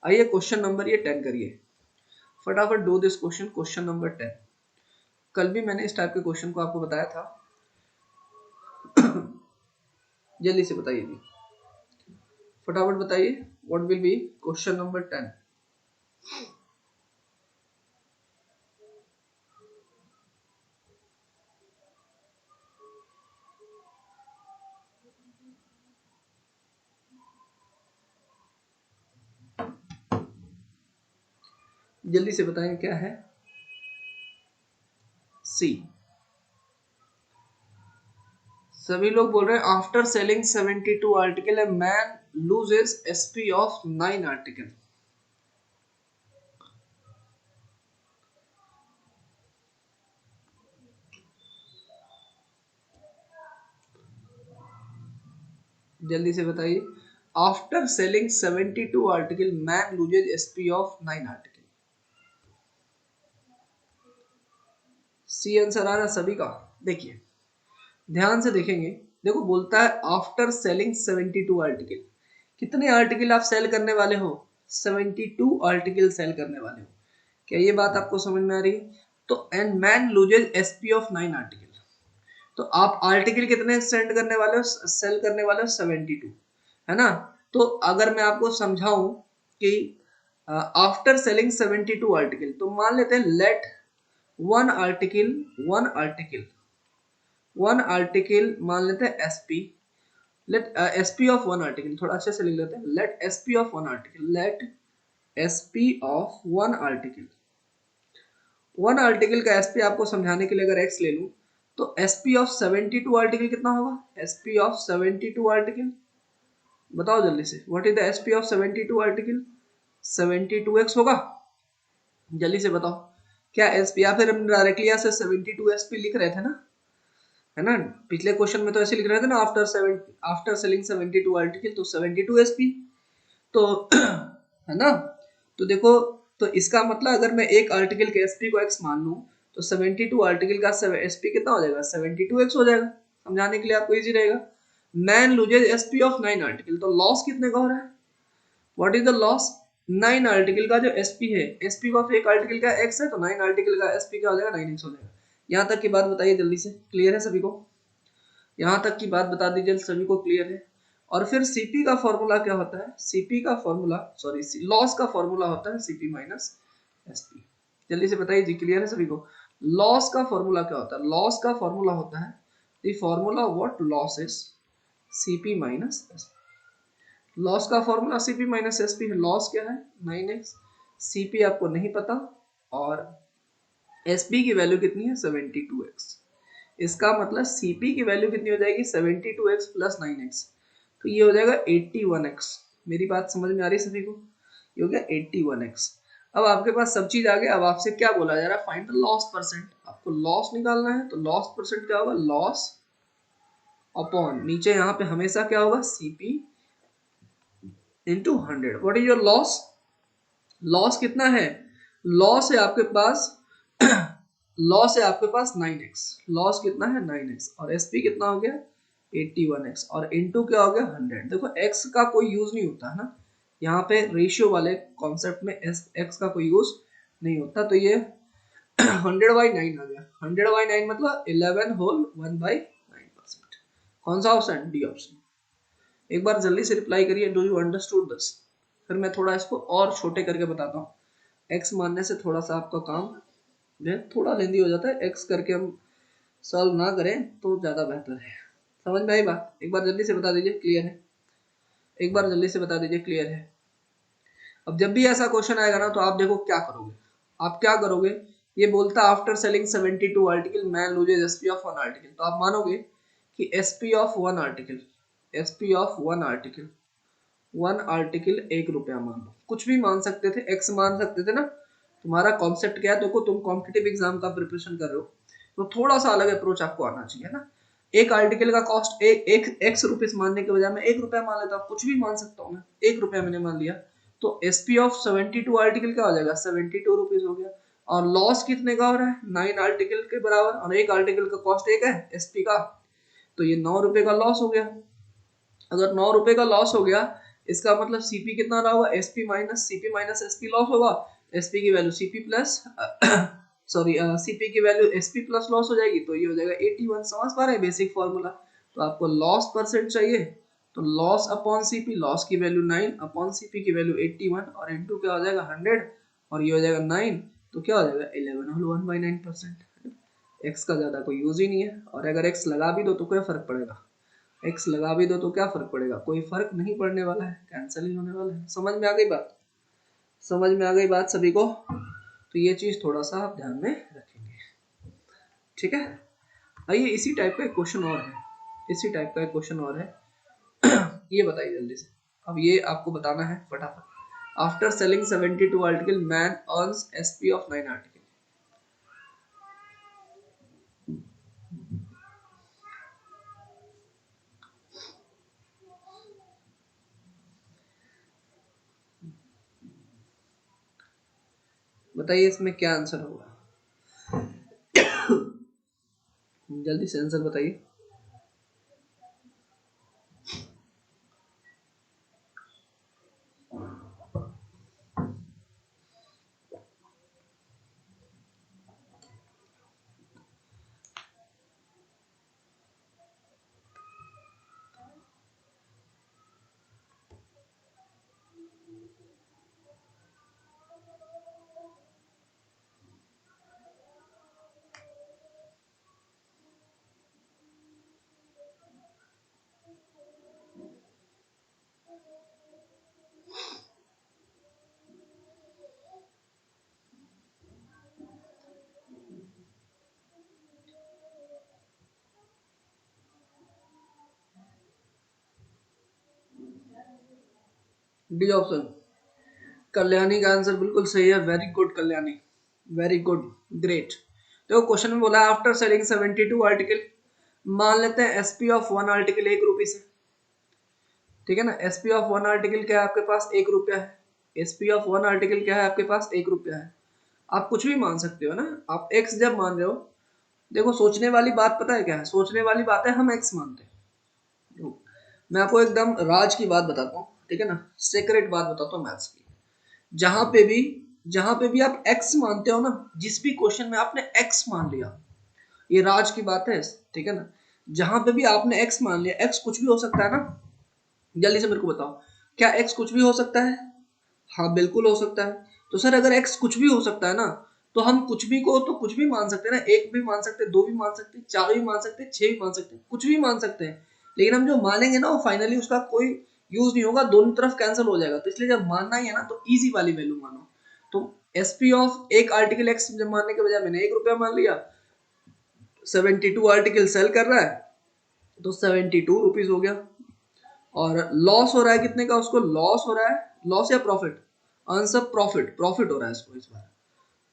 आइए क्वेश्चन नंबर ये 10 करिए, फटाफट do this question, question number 10। कल भी मैंने इस टाइप के क्वेश्चन को आपको बताया था। जल्दी से बताइए जी, फटाफट बताइए, what will be question number 10? जल्दी से बताएं क्या है? सी। सभी लोग बोल रहे हैं after selling 72 article a man loses SP of 9 article. जल्दी से बताइए, after selling 72 article man loses SP of 9 article. C answer आ रहा सभी का? देखिए ध्यान से देखेंगे, देखो बोलता है आफ्टर सेलिंग 72 आर्टिकल। कितने आर्टिकल आप सेल करने वाले हो? 72 आर्टिकल सेल करने वाले हो। क्या ये बात आपको समझ में आ रही है? तो and man loses SP of 9 article, तो आप आर्टिकल कितने सेंड करने वाले हो? सेल करने वाले हो 72, है ना। तो अगर मैं आपको समझाऊं कि आफ्टर सेलिंग 72 आर्टिकल, तो मान लेते हैं let one article one article मान लेते हैं SP, let SP of one article, थोड़ा अच्छे से लिख लेते हैं, let SP of one article, let SP of one article, one article का एसपी आपको समझाने के लिए अगर एक्स ले लूं तो एसपी ऑफ 72 आर्टिकल कितना होगा, एसपी ऑफ 72 आर्टिकल, बताओ जल्दी से, what is the SP of 72 article, 72x होगा, जल्दी से बताओ क्या एसपी, या फिर हम डायरेक्टली यहाँ से 72 एसपी लिख रहे थे ना, है ना, पिछले क्वेश्चन में तो ऐसे लिख रहे थे ना, आफ्टर सेलिंग 72 आर्टिकल तो 72 एसपी, तो है ना, तो देखो, तो इसका मतलब अगर मैं एक आर्टिकल के एसपी को एक्स मान लूं तो 72 आर्टिकल का एसपी कितना हो जाएगा, 72x हो जाएगा, समझाने के लिए आपको इजी रहेगा। Man loses SP of 9 article, तो लॉस कितने का हो रहा है, what is the loss, 9 article का जो एसपी है, एसपी ऑफ एक आर्टिकल का एक्स है तो 9 आर्टिकल का एसपी क्या हो जाएगा, 9x हो जाएगा। यहाँ तक की बात बताइए जल्दी से, क्लियर है सभी को, यहाँ तक की बात बता दीजिए सभी को, क्लियर है। और फिर सीपी का फॉर्मूला क्या होता है, सीपी का फॉर्मूला, सॉरी लॉस का फॉर्मूला होता है सीपी माइनस एसपी, जल्दी से बताइए जी, क्लियर है सभी को। लॉस का फॉर्मूला क्या होता है, लॉस का फॉर्मूला होता है the formula what loss is CP minus SP, loss का फॉर्मूला सीपी माइनस एसपी है, लॉस क्या है 9x, सीपी आपको नहीं पता, और एसपी की वैल्यू कितनी है 72x, इसका मतलब सीपी की वैल्यू कितनी हो जाएगी 72x प्लस 9x, तो ये हो जाएगा 81x, मेरी बात समझ में आ रही है सभी को, ये हो गया 81x। अब आपके पास सब चीज आ गया, अब आपसे क्या बोला जा रहा है, फाइंड द लॉस परसेंट, आपको लॉस निकालना है, तो लॉस परसेंट क्या होगा, लॉस अपॉन नीचे यहाँ पे हमेशा क्या होगा CP into 100, what is your loss, loss कितना है, लॉस है आपके पास लॉस है आपके पास 9x, लॉस कितना है 9x, और एसपी कितना हो गया 81x, और इनटू क्या हो गया 100, देखो x का कोई यूज नहीं होता है ना, यहाँ पे रेशियो वाले कॉन्सेप्ट में x का कोई यूज नहीं होता, तो ये 100/9 आ गया, 100/9 मतलब 11 होल 1/9%, कौन सा ऑप्शन, डी ऑप्शन। एक बार जल्दी से रिप्लाई करिए, डू यू अंडरस्टूड दिस, फिर मैं थोड़ा इसको और छोटे करके बताता हूँ, x मानने से थोड़ा सा आपका काम जो है थोड़ा लेंदी हो जाता है, x करके हम सॉल्व ना करें तो ज़्यादा बेहतर है, समझ में आई बात, एक बार जल्दी से बता दीजिए क्लियर है, एक बार जल्दी से बता दीजिए क्लियर है। अब जब भी ऐसा क्वेश्चन आएगा ना तो आप देखो क्या करोगे, आप क्या करोगे, ये बोलता है after selling 72 article man loses SP of one article, तो आप मानोगे कि SP of one article, SP of one article, one article 1 रुपया मान लो, कुछ भी मान सकते थे, एक्स मान सकते थे ना, तुम्हारा कॉन्सेप्ट क्या है, देखो तुम कॉम्पिटिटिव एग्जाम का प्रिपरेशन कर रहे हो तो थोड़ा सा अलग अप्रोच आपको आना चाहिए ना, एक आर्टिकल का कॉस्ट एक एक्स रुपीज मानने के बजाय मैं 1 रुपया मान लेता हूँ, कुछ भी मान सकता हूँ मैं, 1 रुपया मैंने मान लिया, तो एसपी ऑफ 72 आर्टिकल क्या हो जाएगा 72 रुपीज हो गया, और लॉस कितने का हो रहा है 9 आर्टिकल के बराबर, और एक आर्टिकल का कॉस्ट एक है एसपी का, तो ये 9 रुपए का लॉस हो गया, अगर 9 रुपए का लॉस हो गया इसका मतलब सीपी कितना रहा होगा, SP minus CP minus SP loss होगा, एसपी की value CP plus sorry CP की वैल्यू एसपी प्लस लॉस हो जाएगी, तो ये हो जाएगा 81, समझ पा रहे हैं बेसिक फॉर्मूला। तो आपको लॉस परसेंट चाहिए तो लॉस अपॉन सीपी, लॉस की वैल्यू 9 अपॉन सीपी की वैल्यू 81, और इनटू क्या हो जाएगा 100, और ये हो जाएगा 9, तो क्या हो जाएगा 11 होल 1/9%, एक्स का ज्यादा कोई यूज ही नहीं है, और अगर एक्स लगा भी दो तो क्या फर्क पड़ेगा, एक्स लगा भी दो तो क्या फर्क पड़ेगा, कोई फर्क नहीं पड़ने वाला है, कैंसिल ही होने वाला है, समझ में आ गई बात, समझ में आ गई बात सभी को, तो ये चीज थोड़ा सा आप ध्यान में रखेंगे, ठीक है। आइए इसी टाइप का एक क्वेश्चन और है, इसी टाइप का एक क्वेश्चन और है ये बताइए जल्दी से, अब ये आपको बताना है फटाफट, after selling 72 article man earns SP of 9 article, बताइए इसमें क्या आंसर होगा, जल्दी से आंसर बताइए। डी ऑप्शन, कल्याणी का आंसर बिल्कुल सही है। Very good Kalyani, very good, great. तो क्वेश्चन में बोला आफ्टर सेलिंग 72 आर्टिकल, मान लेते हैं एसपी ऑफ वन आर्टिकल 1 रुपये से, ठीक है ना। एसपी ऑफ वन आर्टिकल क्या है आपके पास, 1 रुपया है। एसपी ऑफ वन आर्टिकल क्या है आपके पास, 1 रुपया है। आप कुछ भी मान सकते हो ना, आप एक्स जब मान रहे हो, देखो सोचने वाली बात पता है क्या है, सोचने वाली बात है हम एक्स मानते हैं। मैं आपको एकदम राज की बात बताता हूँ, ठीक है ना, सीक्रेट बात बताता हूँ मैथ्स की। जहां पे भी जहां पे भी आप x मानते हो ना, जिस भी क्वेश्चन में आपने x मान लिया, ये राज की बात है, ठीक है ना। जहां पे भी आपने x मान लिया, x कुछ भी हो सकता है ना, जल्दी से मेरे को बताओ, क्या x कुछ भी हो सकता है? हाँ बिल्कुल हो सकता है। तो सर अगर x कुछ भी हो सकता है ना, तो हम कुछ भी को तो कुछ भी मान सकते हैं ना, एक भी मान सकते हैं, दो भी मान सकते हैं, चार भी मान सकते हैं, छह भी मान सकते हैं, कुछ भी मान सकते हैं। लेकिन हम जो मानेंगे ना, वो फाइनली उसका कोई यूज नहीं होगा, दोनों तरफ कैंसिल हो जाएगा। तो इसलिए जब मानना ही है ना, तो इजी वाली वैल्यू मानो। तो एसपी ऑफ एक आर्टिकल एक्स जब मानने के बजाय मैंने 1 रुपया मान लिया, 72 आर्टिकल सेल कर रहा है, तो 72 रुपीज हो गया। और लॉस हो रहा है कितने का, उसको लॉस हो रहा है, लॉस या प्रॉफिट, आंसर प्रॉफिट, प्रॉफिट हो रहा है इसको, इस बार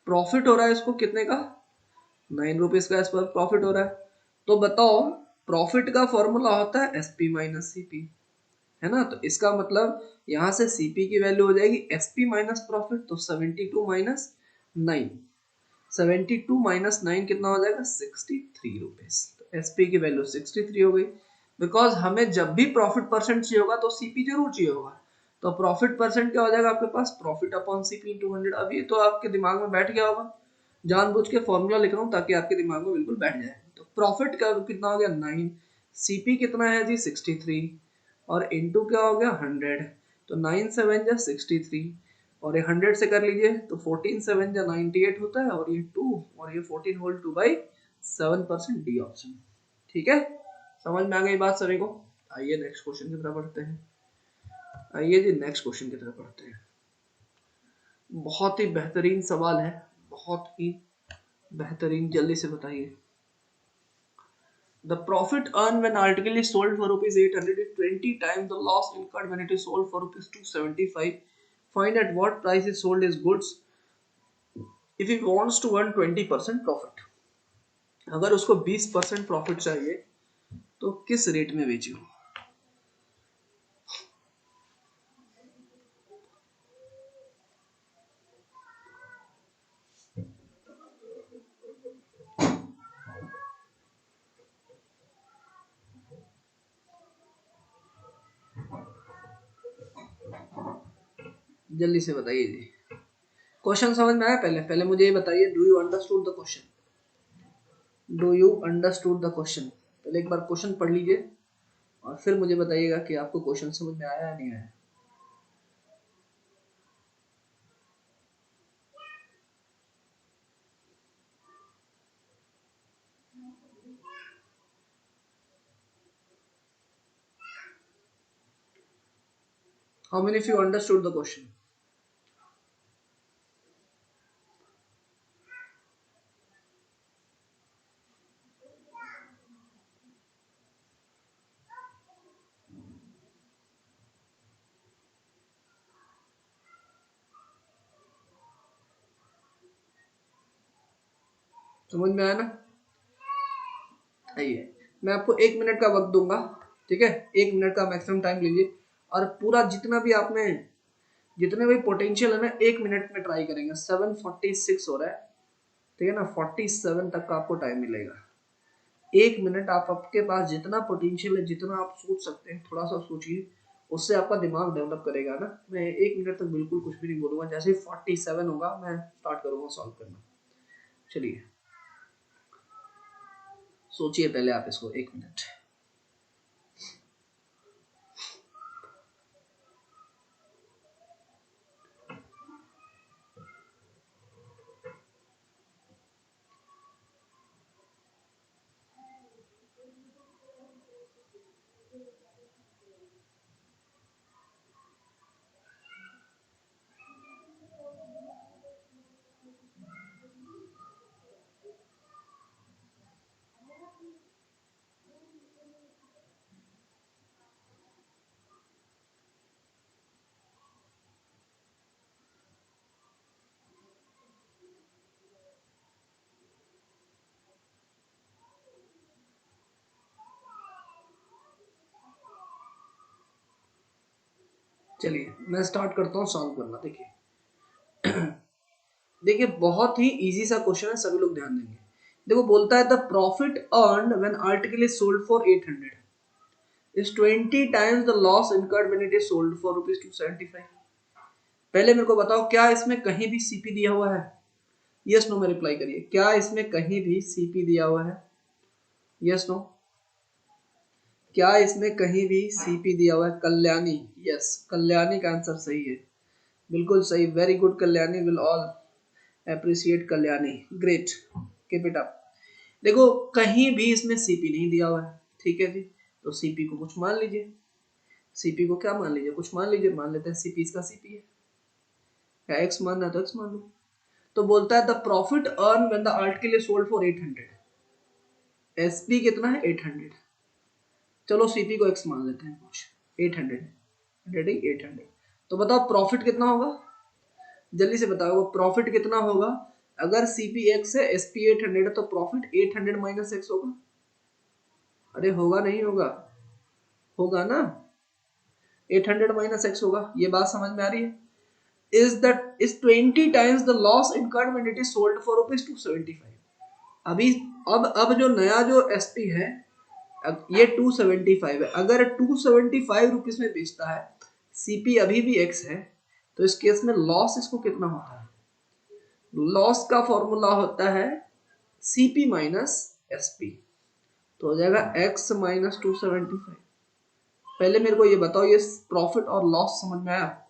प्रॉफिट हो रहा है इसको कितने का, 9 रुपीज का इस पर प्रॉफिट हो रहा है। तो बताओ, प्रॉफिट का फॉर्मूला होता है एसपी माइनस सीपी, है ना। तो इसका मतलब यहां से सीपी की वैल्यू हो जाएगी एसपी माइनस प्रॉफिट, तो 72 - 9, 72 - 9 कितना हो जाएगा, 63 रुपीज। तो एसपी की वैल्यू 63 हो गई। बिकॉज हमें जब भी प्रॉफिट परसेंट चाहिए होगा तो सीपी जरूर चाहिए होगा। तो प्रॉफिट परसेंट क्या हो जाएगा आपके पास, प्रॉफिट अपॉन सीपी इंटू 100। अब ये तो आपके दिमाग में बैठ गया होगा, जानबूझ के फॉर्मूला लिख रहा हूँ ताकि आपके दिमाग में बिल्कुल बैठ जाए। तो प्रॉफिट का कितना हो गया 9, सीपी कितना है जी 63, और इंटू क्या हो गया 100। तो 9 7 जा 63, और ये 100 से कर लीजिए तो 14 7 जा 98 होता है, और ये 2, और ये 14 होल 2 बाई 7%, डी ऑप्शन। ठीक है, समझ में आ गई बात सभी को। आइए नेक्स्ट क्वेश्चन की तरफ बढ़ते हैं। आइए जी नेक्स्ट क्वेश्चन की तरफ बढ़ते हैं। बहुत ही बेहतरीन सवाल है, बहुत ही बेहतरीन, जल्दी से बताइए। The profit earned when article is sold for rupees 800 is 20 times the loss incurred when it is sold for rupees 275. Find at what price is sold his goods if he wants to earn 20% profit. अगर उसको 20% profit चाहिए तो किस rate में बेचे हो। जल्दी से बताइए जी। क्वेश्चन समझ में आया? पहले पहले मुझे ये बताइए, do you understood the question, do you understood the question. पहले एक बार क्वेश्चन पढ़ लीजिए और फिर मुझे बताइएगा कि आपको क्वेश्चन समझ में आया या नहीं आया। How many of you understood the question? समझ में आया ना? आइए, मैं आपको 1 मिनट का वक्त दूंगा, ठीक है, 1 मिनट का मैक्सिमम टाइम लीजिए, और पूरा जितना भी आपने, जितने भी पोटेंशियल है ना, 1 मिनट में ट्राई करेंगे। 7:46 हो रहा है, ठीक है ना, 47 तक का आपको टाइम मिलेगा। 1 मिनट आप, आपके पास जितना पोटेंशियल है, जितना आप सोच सकते हैं, थोड़ा सा सोचिए, उससे आपका दिमाग डेवलप करेगा ना। मैं 1 मिनट तक बिल्कुल कुछ भी नहीं बोलूंगा, जैसे ही 47 होगा मैं स्टार्ट करूंगा सॉल्व करना। चलिए सोचिए पहले आप इसको 1 मिनट। चलिए मैं स्टार्ट करता हूँ सॉल्व करना। देखिए देखिए बहुत ही इजी सा क्वेश्चन है, सभी लोग ध्यान देंगे। देखो बोलता है the profit earned when article is sold for 800 is 20 times the loss incurred when it is sold for rupees 275। पहले मेरे को बताओ क्या इसमें कहीं भी सीपी दिया हुआ है? यस नो में रिप्लाई करिए। क्या इसमें कहीं भी सीपी दिया हुआ है? Yes no. क्या इसमें कहीं भी सीपी दिया हुआ है? कल्याणी, यस कल्याणी का आंसर सही है, बिल्कुल सही। Very good Kalyani, will all appreciate Kalyani, great, keep it up. देखो कहीं भी इसमें सीपी नहीं दिया हुआ है, ठीक है जी। तो सीपी को कुछ मान लीजिए, सीपी को क्या मान लीजिए, कुछ मान लीजिए। मान लेते हैं सीपी इसका सीपी है, या एक्स मानना है तो एक्स मान लो। तो बोलता है the profit earn when the article is sold for 800। SP कितना है? 800। चलो सीपी को एक्स मान लेते हैं, कुछ 800 800। तो बताओ प्रॉफिट कितना होगा, जल्दी से बताओ प्रॉफिट कितना होगा। अगर सीपी एक्स है, एसपी 800 है, तो प्रॉफिट 800 माइनस एक्स होगा। अरे होगा नहीं होगा? होगा ना, 800 माइनस एक्स होगा। ये बात समझ में आ रही है? is 20 times the loss incurred when it is sold for rupees 275। अभी अब जो नया जो एसपी है, अब ये 275 है। अगर 275 रुपीज में बेचता है, सीपी अभी भी एक्स है, तो इस केस में लॉस इसको कितना होता है? लॉस का फॉर्मूला होता है सीपी माइनस एसपी, तो हो जाएगा एक्स माइनस 275। पहले मेरे को ये बताओ, ये प्रॉफिट और लॉस समझ में आया?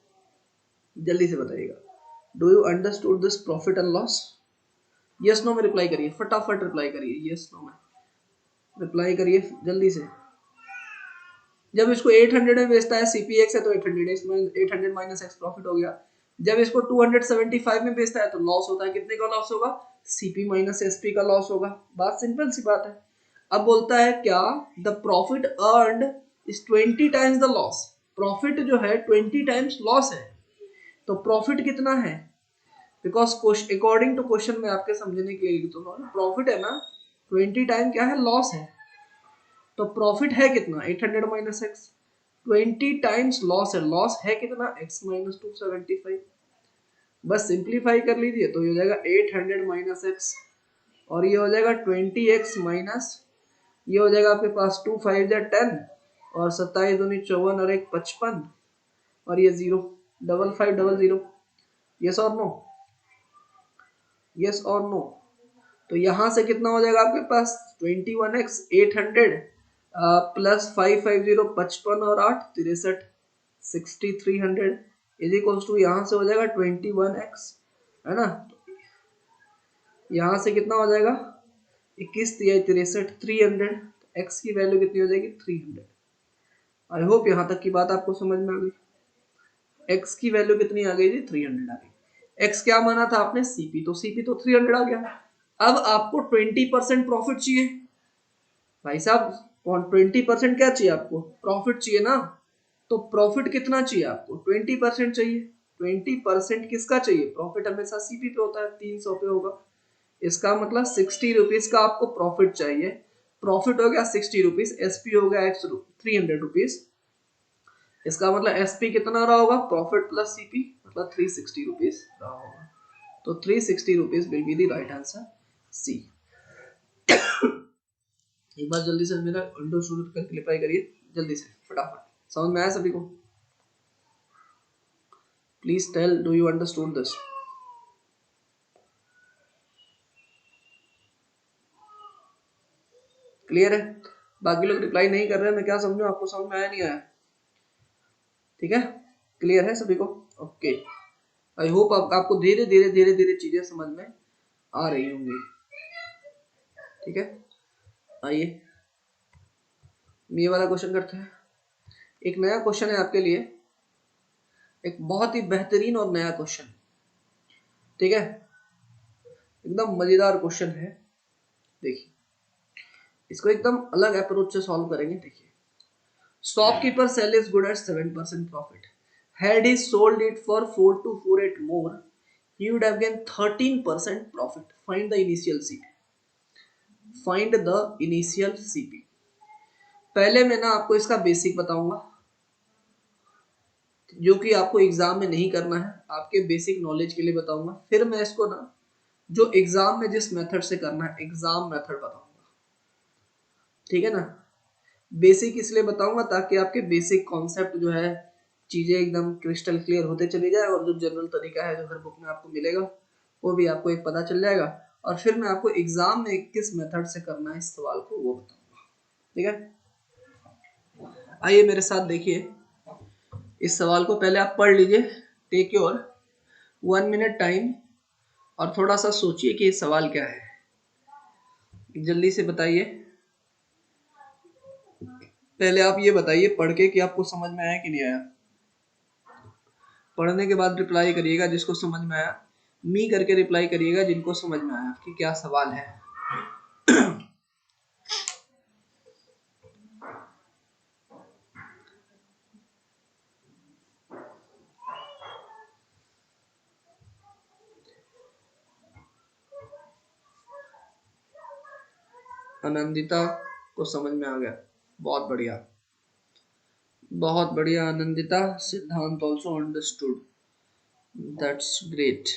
जल्दी से बताइएगा, do you understood this profit and loss? Yes no में रिप्लाई करिए, फटाफट रिप्लाई करिए, यस नो में रिप्लाई करिए जल्दी से। जब इसको 800 में बेचता है, सीपीएक्स है तो 800 इसमें 800 माइनस एक्स प्रॉफिट हो गया। जब इसको 275 में बेचता है तो लॉस होता है, कितने का लॉस होगा? सीपी माइनस एसपी का लॉस होगा। बात सिंपल सी बात है। अब बोलता है क्या the profit earned is 20 times the loss. Profit जो है 20 टाइम्स लॉस है, तो प्रॉफिट कितना है? बिकॉज अकॉर्डिंग टू क्वेश्चन में आपके समझने के लिए तो प्रॉफिट है ना, 20 टाइम क्या है? लॉस है। तो प्रॉफिट है कितना? 800 माइनस एक्स। 20 टाइम्स लॉस है, लॉस है कितना? x minus 275। बस सिंप्लीफाई कर लीजिए तो ये हो जाएगा 800 माइनस एक्स, और ये हो जाएगा 20x माइनस, ये हो जाएगा आपके पास 2 5 जा 10, और 27 दूनी 54 और 1 55, और ये 0 5500। यस और नो? यस और नो? तो यहां से कितना हो जाएगा आपके पास? 21x 800 प्लस 550 55 और 8 63 6300 इज इक्वल टू, यहाँ से हो जाएगा 21x, है ना। यहाँ से कितना हो जाएगा? 21 63 300, x की वैल्यू कितनी हो जाएगी? 300। आई होप यहाँ तक की बात आपको समझ में आ गई। x की वैल्यू कितनी आ गई थी? 300 आ गई। x क्या माना था आपने? सीपी, तो सीपी तो 300 आ गया। अब आपको 20% प्रॉफिट चाहिए भाई साहब। 20% क्या चाहिए आपको? प्रॉफिट चाहिए ना। तो प्रॉफिट कितना चाहिए आपको? 20% चाहिए। 20% किसका चाहिए? प्रॉफिट हमेशा सीपी पे होता है, 300 पे होगा। इसका मतलब 60 रुपीज का आपको प्रॉफिट चाहिए। प्रॉफिट हो गया 60 रुपीज, एसपी हो गया 300 रुपीज। इसका मतलब एसपी कितना रहा होगा? प्रॉफिट प्लस सीपी, मतलब 360 रुपीज रहा होगा। तो 360 rupees will be the right answer, C. एक बार जल्दी से मेरा अंडरस्टूड करके रिप्लाई करिए, जल्दी से फटाफट। समझ में आया सभी को? Please tell, do you understood this? Clear है? बाकी लोग रिप्लाई नहीं कर रहे हैं, मैं क्या समझूं? आपको समझ में आया नहीं आया? ठीक है, क्लियर है सभी को? ओके, आई होप आपको धीरे धीरे धीरे धीरे चीजें समझ में आ रही होंगी। ठीक है, आइए ये वाला क्वेश्चन करते हैं। एक नया क्वेश्चन है आपके लिए, एक बहुत ही बेहतरीन और नया क्वेश्चन। ठीक है, एकदम मजेदार क्वेश्चन है। देखिए इसको एकदम अलग अप्रोच से सॉल्व करेंगे। देखिए, shopkeeper sell is good at 7% profit, had he sold it for 4 to 48 more, he would have gained 13% profit. Find the initial CP. Find the initial CP. पहले मैं ना आपको इसका बेसिक बताऊंगा, जो कि आपको एग्जाम में नहीं करना है, आपके बेसिक नॉलेज के लिए बताऊंगा। फिर मैं इसको ना जो एग्जाम में जिस मेथड से करना है एग्जाम मेथड बताऊंगा, ठीक है ना। बेसिक इसलिए बताऊंगा ताकि आपके बेसिक कॉन्सेप्ट जो है चीजें एकदम क्रिस्टल क्लियर होते चली जाए, और जो जनरल तरीका है जो हर बुक में आपको मिलेगा वो भी आपको एक पता चल जाएगा, और फिर मैं आपको एग्जाम में किस मेथड से करना है इस सवाल को वो बताऊंगा, ठीक है। आइए मेरे साथ देखिए इस सवाल को, पहले आप पढ़ लीजिए, टेक योर 1 मिनट टाइम और थोड़ा सा सोचिए कि ये सवाल क्या है, जल्दी से बताइए। पहले आप ये बताइए पढ़ के कि आपको समझ में आया कि नहीं आया। पढ़ने के बाद रिप्लाई करिएगा जिसको समझ में आया, मी करके रिप्लाई करिएगा जिनको समझ में आया कि क्या सवाल है। आनंदिता को समझ में आ गया, बहुत बढ़िया, बहुत बढ़िया आनंदिता। सिद्धांत ऑल्सो अंडरस्टूड, दैट्स ग्रेट।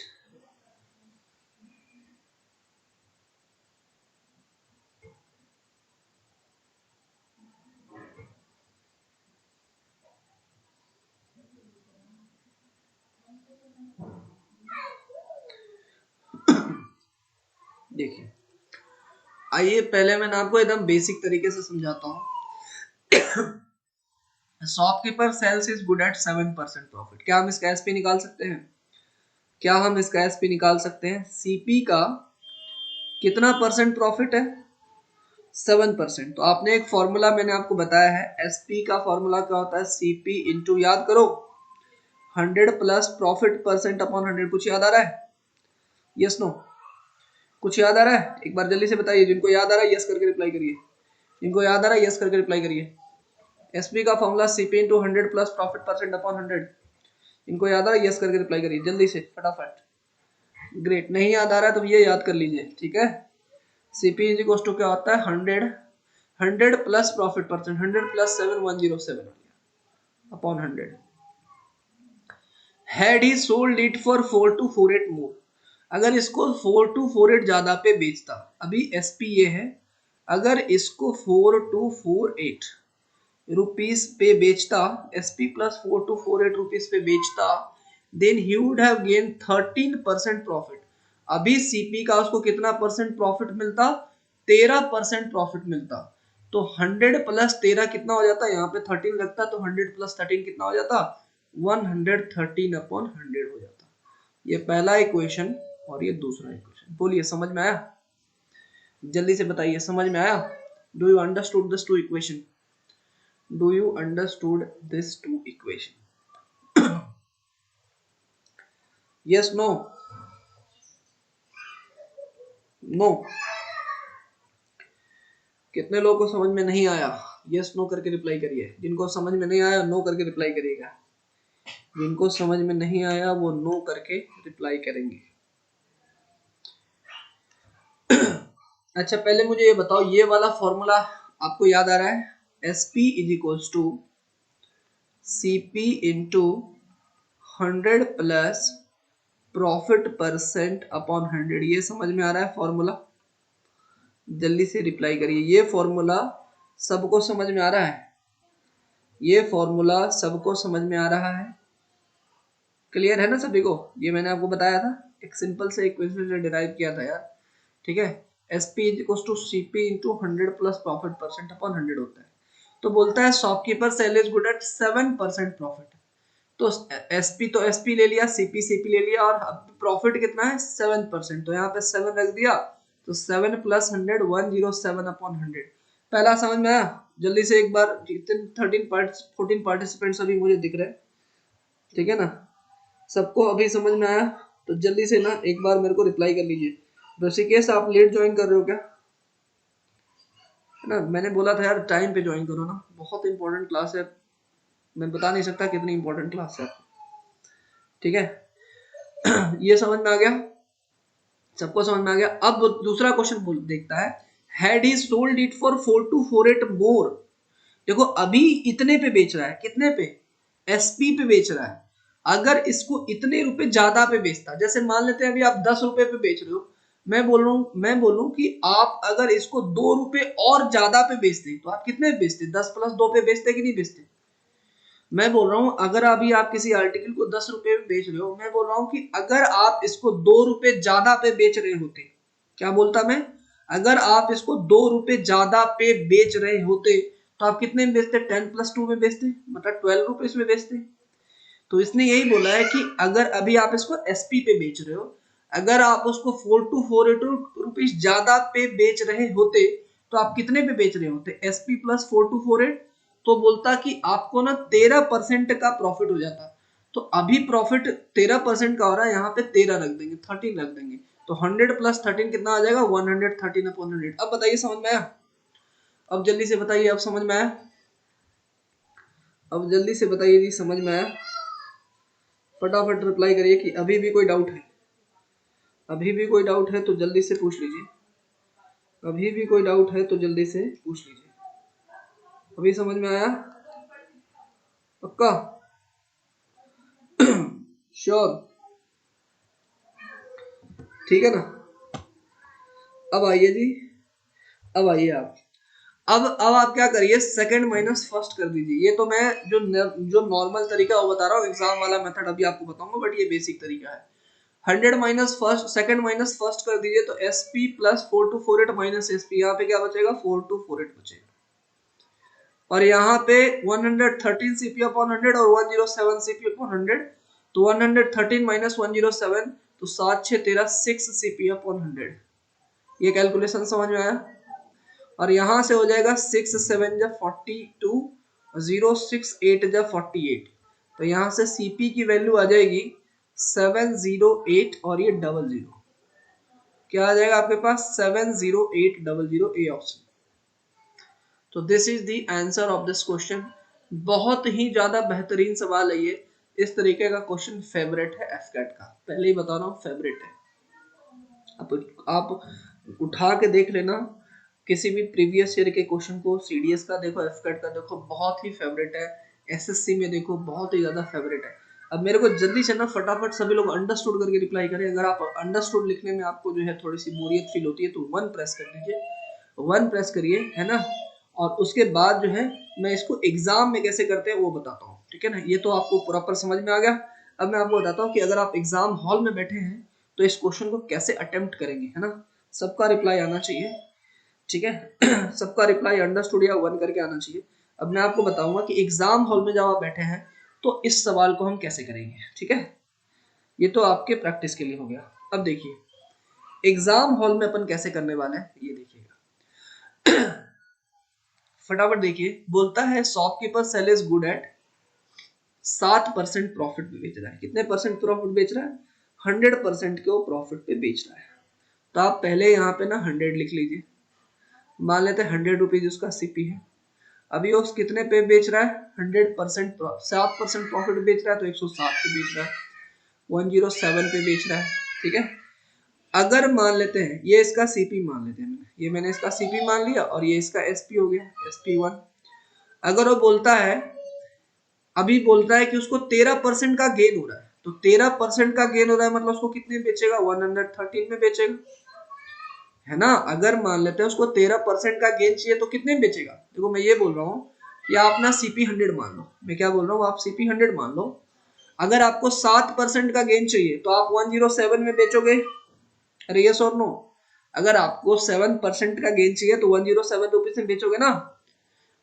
देखिए आइए पहले मैं आपको एकदम बेसिक तरीके से समझाता हूँ। Shopkeeper sells is good at 7% profit. क्या हम इसका एसपी निकाल सकते हैं? क्या हम इसका एसपी निकाल सकते हैं? सीपी का कितना परसेंट प्रॉफिट है? 7%। तो आपने एक फॉर्मूला मैंने आपको बताया है, एसपी का फॉर्मूला क्या होता है? सीपी इंटू, याद करो, 100 प्लस प्रॉफिट परसेंट अपॉन 100। कुछ याद आ रहा है? Yes no? कुछ याद आ रहा है? एक बार जल्दी से बताइए, जिनको याद आ रहा है यस करके रिप्लाई करिए, जिनको याद आ रहा है यस करके रिप्लाई करिए। एसपी का formula CP into 100 plus profit percent upon 100। इनको याद आ रहा है यस करके रिप्लाई करिए जल्दी से फटाफट। ग्रेट। नहीं याद आ रहा है तो ये याद कर लीजिए, ठीक है। सीपी इज इक्वल टू क्या होता है? 100 plus profit percent, 100 plus 7 107 upon 100। Had he sold it for 4248 मोर। अगर इसको 4248 ज्यादा पे बेचता, अभी एसपी ये है, अगर इसको 4248 रुपीस पे बेचता, एसपी प्लस 4248 रुपीस पे बेचता, then he would have gain 13% profit. अभी सीपी का उसको कितना परसेंट प्रॉफिट मिलता? 13% प्रॉफिट मिलता। तो 100 प्लस 13 कितना हो जाता? यहाँ पे 13 लगता, तो 100 प्लस 13 कितना हो जाता? 113 अपॉन 100 हो जाता। ये पहला इक्वेशन और ये दूसरा इक्वेशन। बोलिए समझ में आया? जल्दी से बताइए समझ में आया? Do you understood this two equation? Do you understood these two equation? Yes, no? No? कितने लोगों को समझ में नहीं आया? यस नो करके रिप्लाई करिए। जिनको समझ में नहीं आया नो करके रिप्लाई करिएगा, जिनको समझ में नहीं आया वो नो करके रिप्लाई करेंगे। अच्छा पहले मुझे ये बताओ, ये वाला फॉर्मूला आपको याद आ रहा है? SP is equals to CP into 100 plus profit percent upon 100। ये समझ में आ रहा है फॉर्मूला? जल्दी से रिप्लाई करिए। ये फॉर्मूला सबको समझ में आ रहा है? ये फॉर्मूला सबको समझ में आ रहा है? क्लियर है ना सभी को? ये मैंने आपको बताया था, एक सिंपल से इक्वेशन से डिराइव किया था यार, ठीक है। SP is equal to CP into 100 plus profit percent upon 100 होता है। तो बोलता है shopkeeper sell is good at 7% profit. तो एसपी तो एसपी ले लिया, सीपी सीपी ले लिया, और प्रॉफिट कितना है? 7%। तो यहाँ पे 7 रख दिया, तो 7 प्लस 100 107 अपॉन 100। पहला समझ में आया? जल्दी से एक बार, 14 पार्टिसिपेंट्स अभी मुझे दिख रहे हैं, ठीक है ना। सबको अभी समझ में आया? तो जल्दी से ना एक बार मेरे को रिप्लाई कर लीजिए। ऋषिकेश आप लेट ज्वाइन कर रहे हो क्या? है ना, मैंने बोला था यार टाइम पे ज्वाइन करो ना, बहुत इंपॉर्टेंट क्लास है, मैं बता नहीं सकता कितनी इंपॉर्टेंट क्लास है, ठीक है। ये समझ में आ गया? सबको समझ में आ गया? अब दूसरा क्वेश्चन बोल देखता है, had he sold it for 4248 मोर। देखो अभी इतने पे बेच रहा है, कितने पे? एसपी पे बेच रहा है, अगर इसको इतने रुपए ज्यादा पे बेचता, जैसे मान लेते हैं अभी आप 10 रुपए पे बेच रहे हो, मैं बोल रहा हूँ कि आप अगर इसको 2 रुपए और ज्यादा पे बेचते तो आप कितने पे बेचते, 10 प्लस 2 पे बेचते कि नहीं बेचते। मैं बोल रहा हूँ अगर अभी आप किसी आर्टिकल को 10 रुपए में बेच रहे हो, मैं बोल रहा हूँ कि अगर आप इसको 2 रुपए ज्यादा पे बेच रहे होते, क्या बोलता मैं, अगर आप इसको 2 रुपए ज्यादा पे बेच रहे होते तो आप कितने में बेचते, 10 प्लस 2 में बेचते, मतलब 12 रुपीज में बेचते। तो इसने यही बोला है कि अगर अभी आप इसको एसपी पे बेच रहे हो, अगर आप उसको 4248 ज्यादा पे बेच रहे होते तो आप कितने पे बेच रहे होते, एसपी प्लस 4248, तो बोलता कि आपको ना 13% का प्रॉफिट हो जाता। तो अभी प्रॉफिट 13% का हो रहा है, यहाँ पे 13 रख देंगे, 13 रख देंगे, तो 100 प्लस 13 कितना आ जाएगा, 113/100। अब बताइए समझ में आया, अब जल्दी से बताइए, अब समझ में आया, अब जल्दी से बताइए जी समझ में आया, फटाफट रिप्लाई करिए कि अभी भी कोई डाउट है, अभी भी कोई डाउट है तो जल्दी से पूछ लीजिए, अभी भी कोई डाउट है तो जल्दी से पूछ लीजिए। अभी समझ में आया पक्का, श्योर, ठीक है ना। अब आइए जी, अब आइए आप, अब आप क्या करिए, सेकंड माइनस फर्स्ट कर दीजिए। ये तो मैं जो नॉर्मल तरीका वो बता रहा हूँ, एग्जाम वाला मेथड अभी आपको बताऊंगा, बट ये बेसिक तरीका है। 100 minus first, second minus first कर दीजिए, तो एसपी प्लस 4248 माइनस एसपी, यहाँ पे क्या बचेगा, 4248 बचेगा, और यहाँ पे 113 सीपी अपॉन 100 और 107 सीपी अपॉन 100, तो 113 माइनस 107, तो 7 6 13 6 सीपी अपॉन 100। ये कैलकुलेशन समझ में आया, और यहां से हो जाएगा 6 7 जा 42, 0 6 8 जा 48, तो यहां से सीपी की वैल्यू आ जाएगी 708, और ये 00, क्या आ जाएगा आपके पास, 70800, ए ऑप्शन। तो this is the answer of this question. बहुत ही ज्यादा बेहतरीन सवाल है ये, इस तरीके का क्वेश्चन फेवरेट है एफकेट का, पहले ही बता रहा हूँ फेवरेट है। आप उठा के देख लेना किसी भी प्रीवियस ईयर के क्वेश्चन को, सीडीएस का देखो, एफकेट का देखो, बहुत ही फेवरेट है, एसएससी में देखो बहुत ही ज्यादा फेवरेट है। अब मेरे को जल्दी से ना फटाफट सभी लोग अंडरस्टूड करके रिप्लाई करें। अगर आप अंडरस्टूड लिखने में आपको जो है थोड़ी सी बोरियत फील होती है तो 1 प्रेस कर दीजिए, 1 प्रेस करिए, है ना। और उसके बाद जो है मैं इसको एग्जाम में कैसे करते हैं वो बताता हूँ, ठीक है ना। ये तो आपको प्रॉपर समझ में आ गया। अब मैं आपको बताता हूँ कि अगर आप एग्जाम हॉल में बैठे हैं तो इस क्वेश्चन को कैसे अटेम्प्ट करेंगे, है ना। सबका रिप्लाई आना चाहिए, ठीक है। सबका रिप्लाई अंडरस्टूड या 1 करके आना चाहिए। अब मैं आपको बताऊंगा कि एग्जाम हॉल में जब आप बैठे हैं तो इस सवाल को हम कैसे करेंगे, ठीक है। ये तो आपके प्रैक्टिस के लिए हो गया। अब देखिए एग्जाम हॉल में अपन कैसे करने वाले हैं, ये देखिएगा। फटाफट देखिए, बोलता है shopkeeper sell is good at 7% profit पे बेच रहा है। कितने परसेंट प्रॉफिट बेच रहा है, 100% के वो प्रॉफिट पे बेच रहा है। तो आप पहले यहाँ पे ना 100 लिख लीजिए, मान लेते हैं 100 रुपीज उसका सीपी है। अभी वो कितने पे बेच रहा है, 100%, 7% प्रॉफिट बेच रहा है, तो 107 पे बेच रहा है, 107 पे बेच रहा है, ठीक है। अगर मान लेते हैं ये इसका सीपी मान लेते हैं, मैंने इसका सीपी मान लिया, और ये इसका एसपी हो गया, SP1। अगर वो बोलता है, अभी बोलता है कि उसको 13% का गेन हो रहा है, तो 13% का गेन हो रहा है मतलब उसको कितने बेचेगा, 113 में बेचेगा, है ना। अगर मान लेते हैं उसको 13% का गेन चाहिए तो कितने में बेचेगा। देखो मैं ये बोल रहा हूँ कि आप ना सीपी 100 मान लो, मैं क्या बोल रहा हूँ, आप सीपी 100 मान लो। अगर आपको 7% का गेन चाहिए तो आप 107 में बेचोगे, अरे यस और नो। अगर आपको 7% का गेन चाहिए तो 107 रुपीज में बेचोगे ना,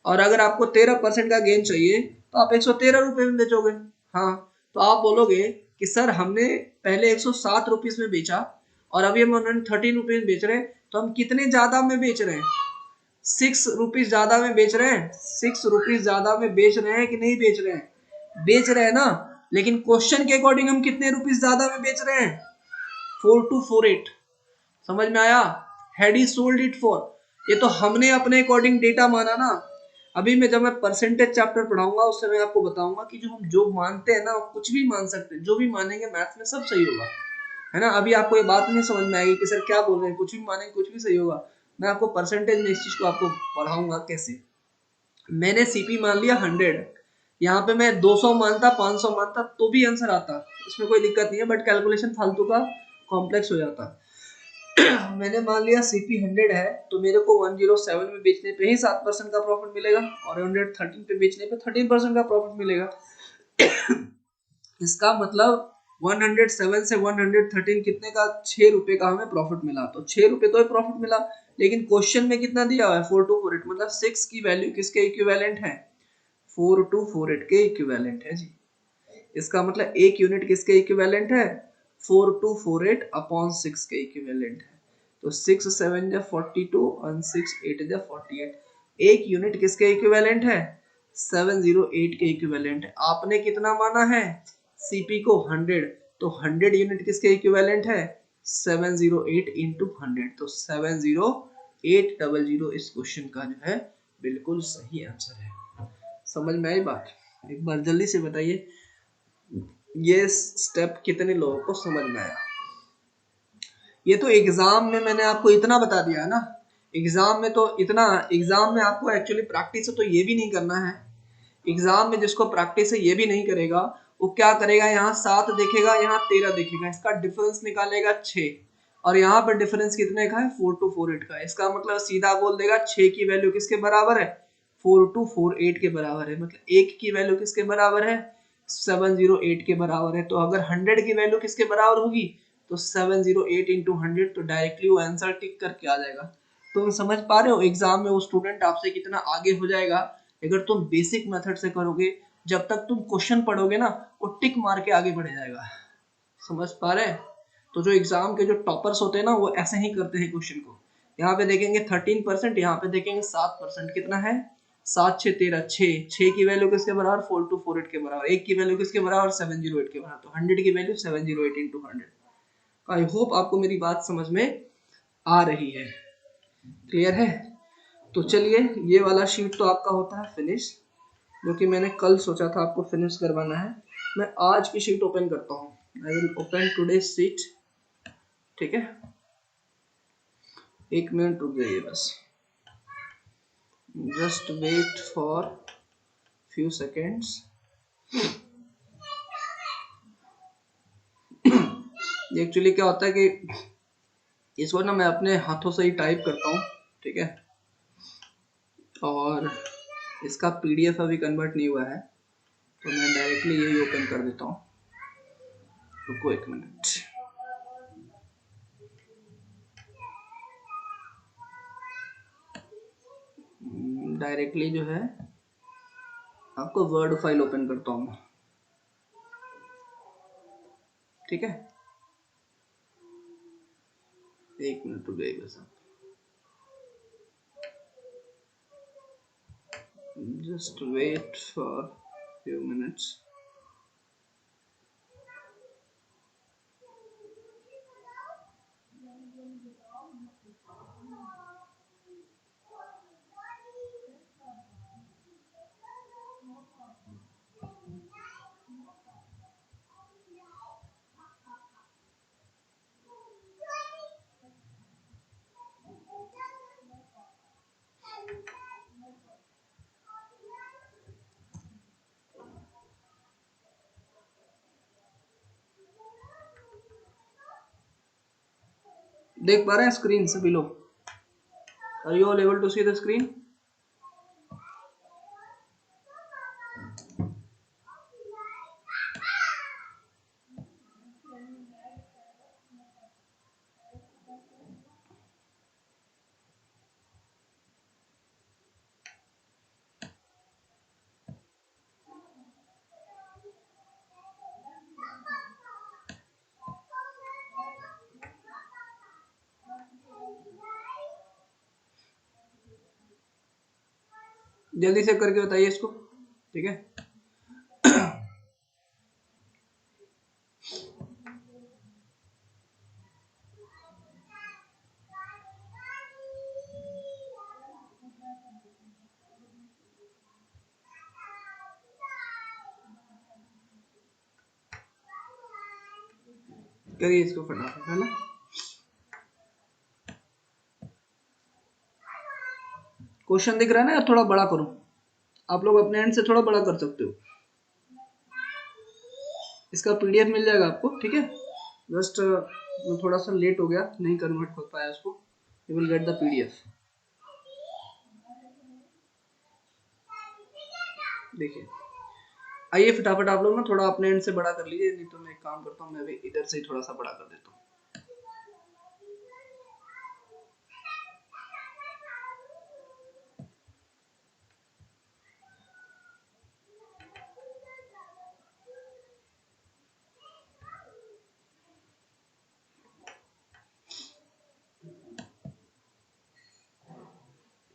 और अगर आपको 13% का गेन चाहिए तो आप 113 रुपए में बेचोगे। हाँ, तो आप बोलोगे कि सर हमने पहले 107 रुपीज में बेचा और अभी हम 113 रुपीज बेच रहे हैं, तो हम कितने ज्यादा में बेच रहे हैं, 6 रुपीज ज्यादा में बेच रहे हैं, 6 रुपीज ज्यादा में बेच रहे हैं कि नहीं बेच रहे हैं, बेच रहे हैं ना। लेकिन क्वेश्चन के अकॉर्डिंग हम कितने रुपीज ज्यादा में बेच रहे हैं, 4248। समझ में आया, had he sold it for, ये तो हमने अपने अकॉर्डिंग डेटा माना ना। अभी मैं जब मैं परसेंटेज चैप्टर पढ़ाऊंगा उससे मैं आपको बताऊंगा कि जो हम जो मानते हैं ना, कुछ भी मान सकते हैं, जो भी मानेंगे मैथ में सब सही होगा, है ना। अभी आपको ये बात नहीं समझ में आएगी कि सर क्या बोल रहे हैं, कुछ भी मानेंगे कुछ भी सही होगा। मैं आपको परसेंटेज में इस चीज को आपको पढ़ाऊंगा कैसे। मैंने सीपी मान लिया 100, यहाँ पे मैं 200 मानता, 500 मानता तो भी आंसर आता, इसमें कोई दिक्कत नहीं है, बट कैलकुलेशन फालतू का कॉम्प्लेक्स हो जाता। मैंने मान लिया सीपी 100 है, तो मेरे को 107 में बेचने पे ही 7% का प्रॉफिट मिलेगा, और 113 पे बेचने पे 13% का प्रॉफिट मिलेगा। इसका मतलब 107 से 113 कितने का, 6 रुपए का हमें प्रॉफिट मिला, तो 6 रुपए तो ही प्रॉफिट मिला। लेकिन क्वेश्चन में कितना दिया हुआ है, 4248, मतलब 6 की वैल्यू किसके इक्विवेलेंट है, 4248 के इक्विवेलेंट है जी। इसका मतलब एक यूनिट किसके इक्विवेलेंट है, 4248 अपॉन 6 के इक्विवेलेंट है। तो 6 7 जा 42 और 6 8 जा 48, एक यूनिट किसके इक्विवेलेंट है, 708 के इक्विवेलेंट है। आपने कितना माना है, सीपी को 100, तो 100 यूनिट किसके इक्विवेलेंट है, 708 इंटू 100, तो 70800 इस क्वेश्चन का जो है बिल्कुल सही आंसर है। समझ में आई बात? एक बार जल्दी से बताइए ये स्टेप कितने लोगों को समझ में आया। ये तो एग्जाम में मैंने आपको इतना बता दिया है ना, एग्जाम में तो इतना, एग्जाम में आपको एक्चुअली प्रैक्टिस तो ये भी नहीं करना है। एग्जाम में जिसको प्रैक्टिस है ये भी नहीं करेगा, वो क्या करेगा, यहाँ 7 देखेगा, यहाँ 13 देखेगा, इसका डिफरेंस निकालेगा 6, और यहाँ पर डिफरेंस कितने का है, 4248 का। इसका मतलब सीधा बोल देगा 6 की वैल्यू किसके बराबर है, 4248 के बराबर है, मतलब 1 की वैल्यू किसके बराबर है, 708 के बराबर है। तो अगर 100 की वैल्यू किसके बराबर होगी, तो 708 इंटू 100, तो डायरेक्टली वो आंसर टिक करके आ जाएगा। तुम समझ पा रहे हो एग्जाम में वो स्टूडेंट आपसे कितना आगे हो जाएगा, अगर तुम बेसिक मेथड से करोगे, जब तक तुम क्वेश्चन पढ़ोगे ना वो टिक मार के आगे बढ़ जाएगा। समझ पा रहे हैं? तो जो एग्जाम के जो टॉपर्स होते हैं ना वो ऐसे ही करते हैं क्वेश्चन को। यहाँ पे देखेंगे 13%, यहाँ पे देखेंगे 7%, कितना है, 7 6 13, 6 की वैल्यू किसके बराबर, 4248 के बराबर, 1 की वैल्यू किसके बराबर, 708 के बराबर, तो 100 की वैल्यू 708 इंटू 100। आई होप आपको मेरी बात समझ में आ रही है, क्लियर है? तो चलिए ये वाला शीट तो आपका होता है फिनिश, जो कि मैंने कल सोचा था आपको फिनिश करवाना है। मैं आज की शीट ओपन करता हूँ, I will open today sheet, ठीक है? एक मिनट रुक जाइए बस, just wait for few seconds. Actually क्या होता है कि इसको ना मैं अपने हाथों से ही टाइप करता हूँ, ठीक है? और इसका पीडीएफ अभी कन्वर्ट नहीं हुआ है, तो मैं डायरेक्टली यही ओपन कर देता हूँ। रुको एक मिनट, डायरेक्टली जो है आपको वर्ड फाइल ओपन करता हूँ, ठीक है? एक मिनट रुक जाइए बस, just wait for few minutes. देख पा रहे हैं स्क्रीन सभी लोग? Are you all able to see the screen? जल्दी से करके बताइए इसको, ठीक है? करिए इसको फटाफट, है ना? क्वेश्चन दिख रहा है ना? थोड़ा बड़ा करो, आप लोग अपने एंड से थोड़ा बड़ा कर सकते हो। इसका पीडीएफ मिल जाएगा आपको, ठीक है। जस्ट मैं थोड़ा सा लेट हो गया, नहीं कन्वर्ट हो पाया उसको। You will get the PDF. देखिए, आइए फटाफट आप लोग ना थोड़ा अपने एंड से बड़ा कर लीजिए, नहीं तो मैं एक काम करता हूँ, मैं भी इधर से ही थोड़ा सा बड़ा कर देता हूँ।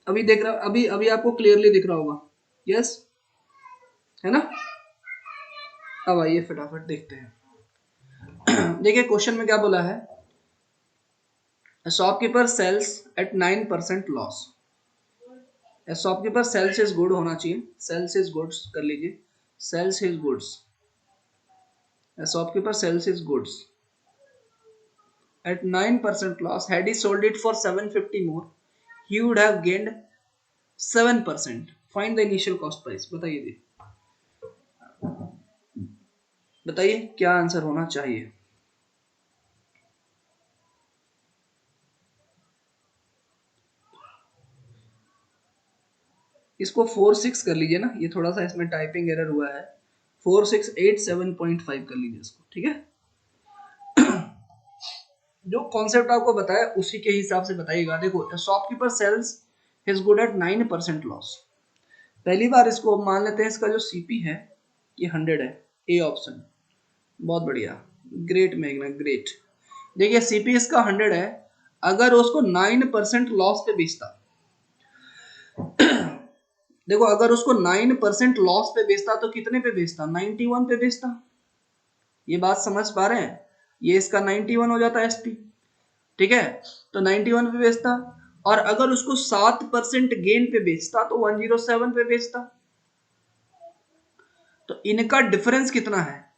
अभी देख रहा, अभी अभी आपको क्लियरली दिख रहा होगा, यस है ना। अब आइए फटाफट देखते हैं। देखिए क्वेश्चन में क्या बोला है, shopkeeper sells at 9% loss. Shopkeeper sells is good होना चाहिए, सेल्स इज गुड्स कर लीजिए, sells is goods, shopkeeper sells is goods at 9% loss. Had he sold it for 750 more, he would have gained 7%. Find the initial cost price. बताइए, बताइए क्या answer होना चाहिए। इसको 4-6 कर लीजिए ना, ये थोड़ा सा इसमें टाइपिंग एरर हुआ है। 4687.5 कर लीजिए इसको, ठीक है। जो कॉन्सेप्ट आपको बताया उसी के हिसाब से बताइएगा। देखो, shopkeeper sells is good at 9% loss. पहली बार इसको मान लेते हैं, इसका जो सीपी है ये 100 है, ए ऑप्शन। बहुत बढ़िया, ग्रेट मेघना, ग्रेट। देखिए सीपी इसका 100 है, अगर उसको 9% लॉस पे बेचता, देखो अगर उसको 9% लॉस पे बेचता तो कितने पे बेचता, 91 पे बेचता। ये बात समझ पा रहे हैं, ये इसका 91 हो जाता है एसपी, ठीक है। तो 91 पे बेचता, और अगर उसको 7% गेन पे बेचता तो 107 पे बेचता। तो इनका डिफरेंस कितना है,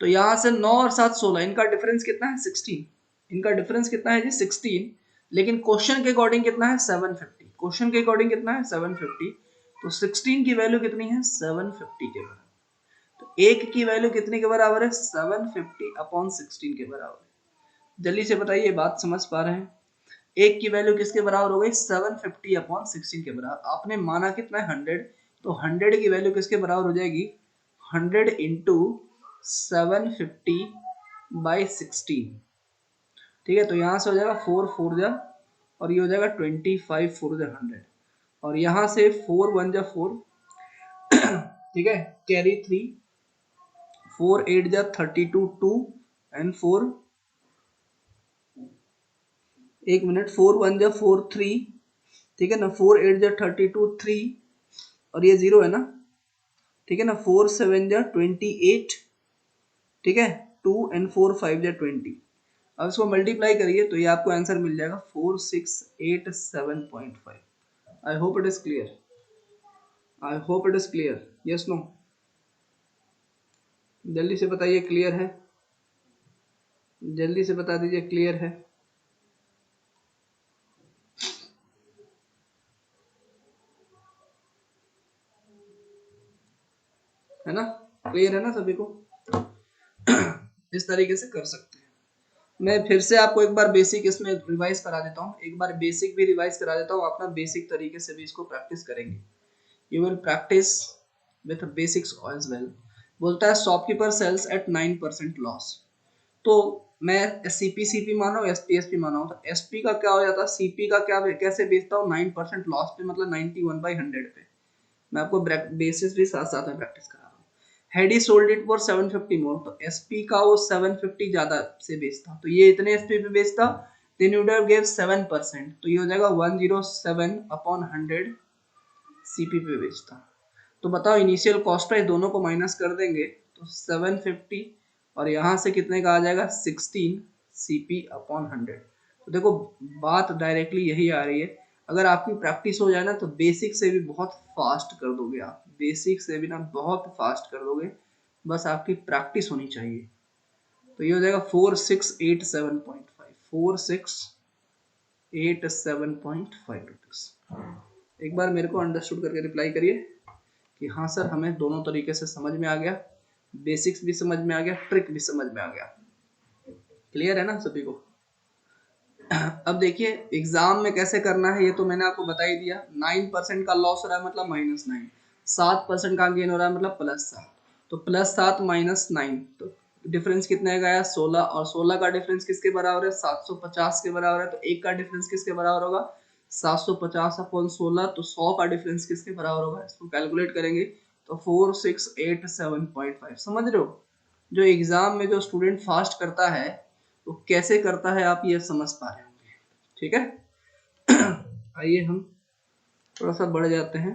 तो यहां से 9 और 7 16, इनका डिफरेंस कितना है 16। इनका डिफरेंस कितना है जी 16, लेकिन क्वेश्चन के अकॉर्डिंग कितना है 750। क्वेश्चन के अकॉर्डिंग कितना है 750, तो 16 की वैल्यू कितनी है 750 के बराबर। तो एक की वैल्यू कितने के बराबर है 750 अपॉन 16 के बराबर है। जल्दी से बताइए, बात समझ पा रहे हैं। एक की वैल्यू किसके बराबर हो गई 750 अपॉन 16 के बराबर। आपने माना कितना है 100, तो 100 की वैल्यू किसके बराबर हो जाएगी 100 इंटू 750 बाई 16, ठीक है। तो यहां से हो जाएगा 4 4 जा, और ये हो जाएगा 25 4 जा 100, और यहां से 4 1 जा 4, ठीक है, कैरी 3, 4 8 जा 32 2, एंड 4, एक मिनट, 4 1 जा 4 3, ठीक है ना, 4 8 जा 32 3, और ये 0 है ना, ठीक है ना, 4 7 जा 28, ठीक है, 2 एंड 4 5 जा 20। अब इसको मल्टीप्लाई करिए तो ये आपको आंसर मिल जाएगा 4687.5। I hope it is clear, I hope it is clear, yes no, जल्दी से बताइए क्लियर है, जल्दी से बता दीजिए क्लियर है ना, क्लियर है ना सभी को। इस तरीके से कर सकते हैं। मैं फिर से आपको एक बार बेसिक इसमें रिवाइज करा देता हूँ, एक बार बेसिक भी रिवाइज करा देता हूँ, अपना बेसिक तरीके से भी इसको प्रैक्टिस करेंगे। You will practice with basics as well. बोलता है शॉपकीपर सेल्स एट 9% लॉस। तो मैं सीपी माना एसपी माना हूँ, तो एसपी का क्या हो जाता है, सीपी का क्या कैसे बेचता हूँ 9% लॉस पे, मतलब 91/100 पे। मैं आपको बेसिस भी साथ साथ में प्रैक्टिस करा रहा हूँ। Had he sold it for 750 मोर, तो एसपी का वो 750 ज्यादा से बेचता, तो ये इतने एसपी पे बेचता, देन यू वुड गिव 7%, तो ये हो जाएगा 107 अपॉन 100 सीपी पे बेचता। तो बताओ इनिशियल कॉस्ट प्राइस दोनों को माइनस कर देंगे तो 750, और यहाँ से कितने का आ जाएगा 16 सीपी अपॉन 100। तो देखो बात डायरेक्टली यही आ रही है, अगर आपकी प्रैक्टिस हो जाए ना तो बेसिक से भी बहुत फास्ट कर दोगे आप, बेसिक से भी ना बहुत फास्ट कर दोगे, बस आपकी प्रैक्टिस होनी चाहिए। तो ये हो जाएगा 4687.5, 4687.5 रुपीज। एक बार मेरे को अंडरस्टूड करके रिप्लाई करिए कि हाँ सर हमें दोनों तरीके से समझ में आ गया, बेसिक्स भी समझ में आ गया, ट्रिक भी समझ में आ गया। क्लियर है ना सभी को? अब देखिए एग्जाम में कैसे करना है ये तो मैंने आपको बता ही दिया। 9% का लॉस हो रहा है मतलब -9, 7% का गेन हो रहा है मतलब +7, तो +7 -9, तो डिफरेंस कितने का आया 16, और 16 का डिफरेंस किसके बराबर है 750 के बराबर है, तो एक का डिफरेंस किसके बराबर होगा 750 अपॉन 16, तो 100 का डिफरेंस किसके बराबर होगा, इसको कैलकुलेट करेंगे तो 4687.5। समझ रहे हो? जो एग्जाम में जो स्टूडेंट फास्ट करता है वो कैसे करता है आप ये समझ पा रहे होंगे। ठीक है। आइए हम थोड़ा सा बढ़ जाते हैं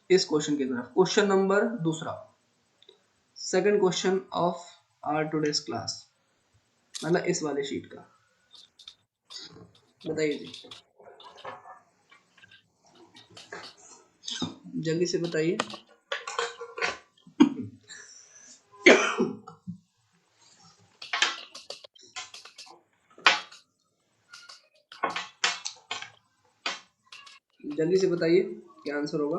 इस क्वेश्चन की तरफ। क्वेश्चन नंबर दूसरा, second question of our today's class, मतलब इस वाले शीट का। बताइए जी, जल्दी से बताइए। जल्दी से बताइए क्या आंसर होगा।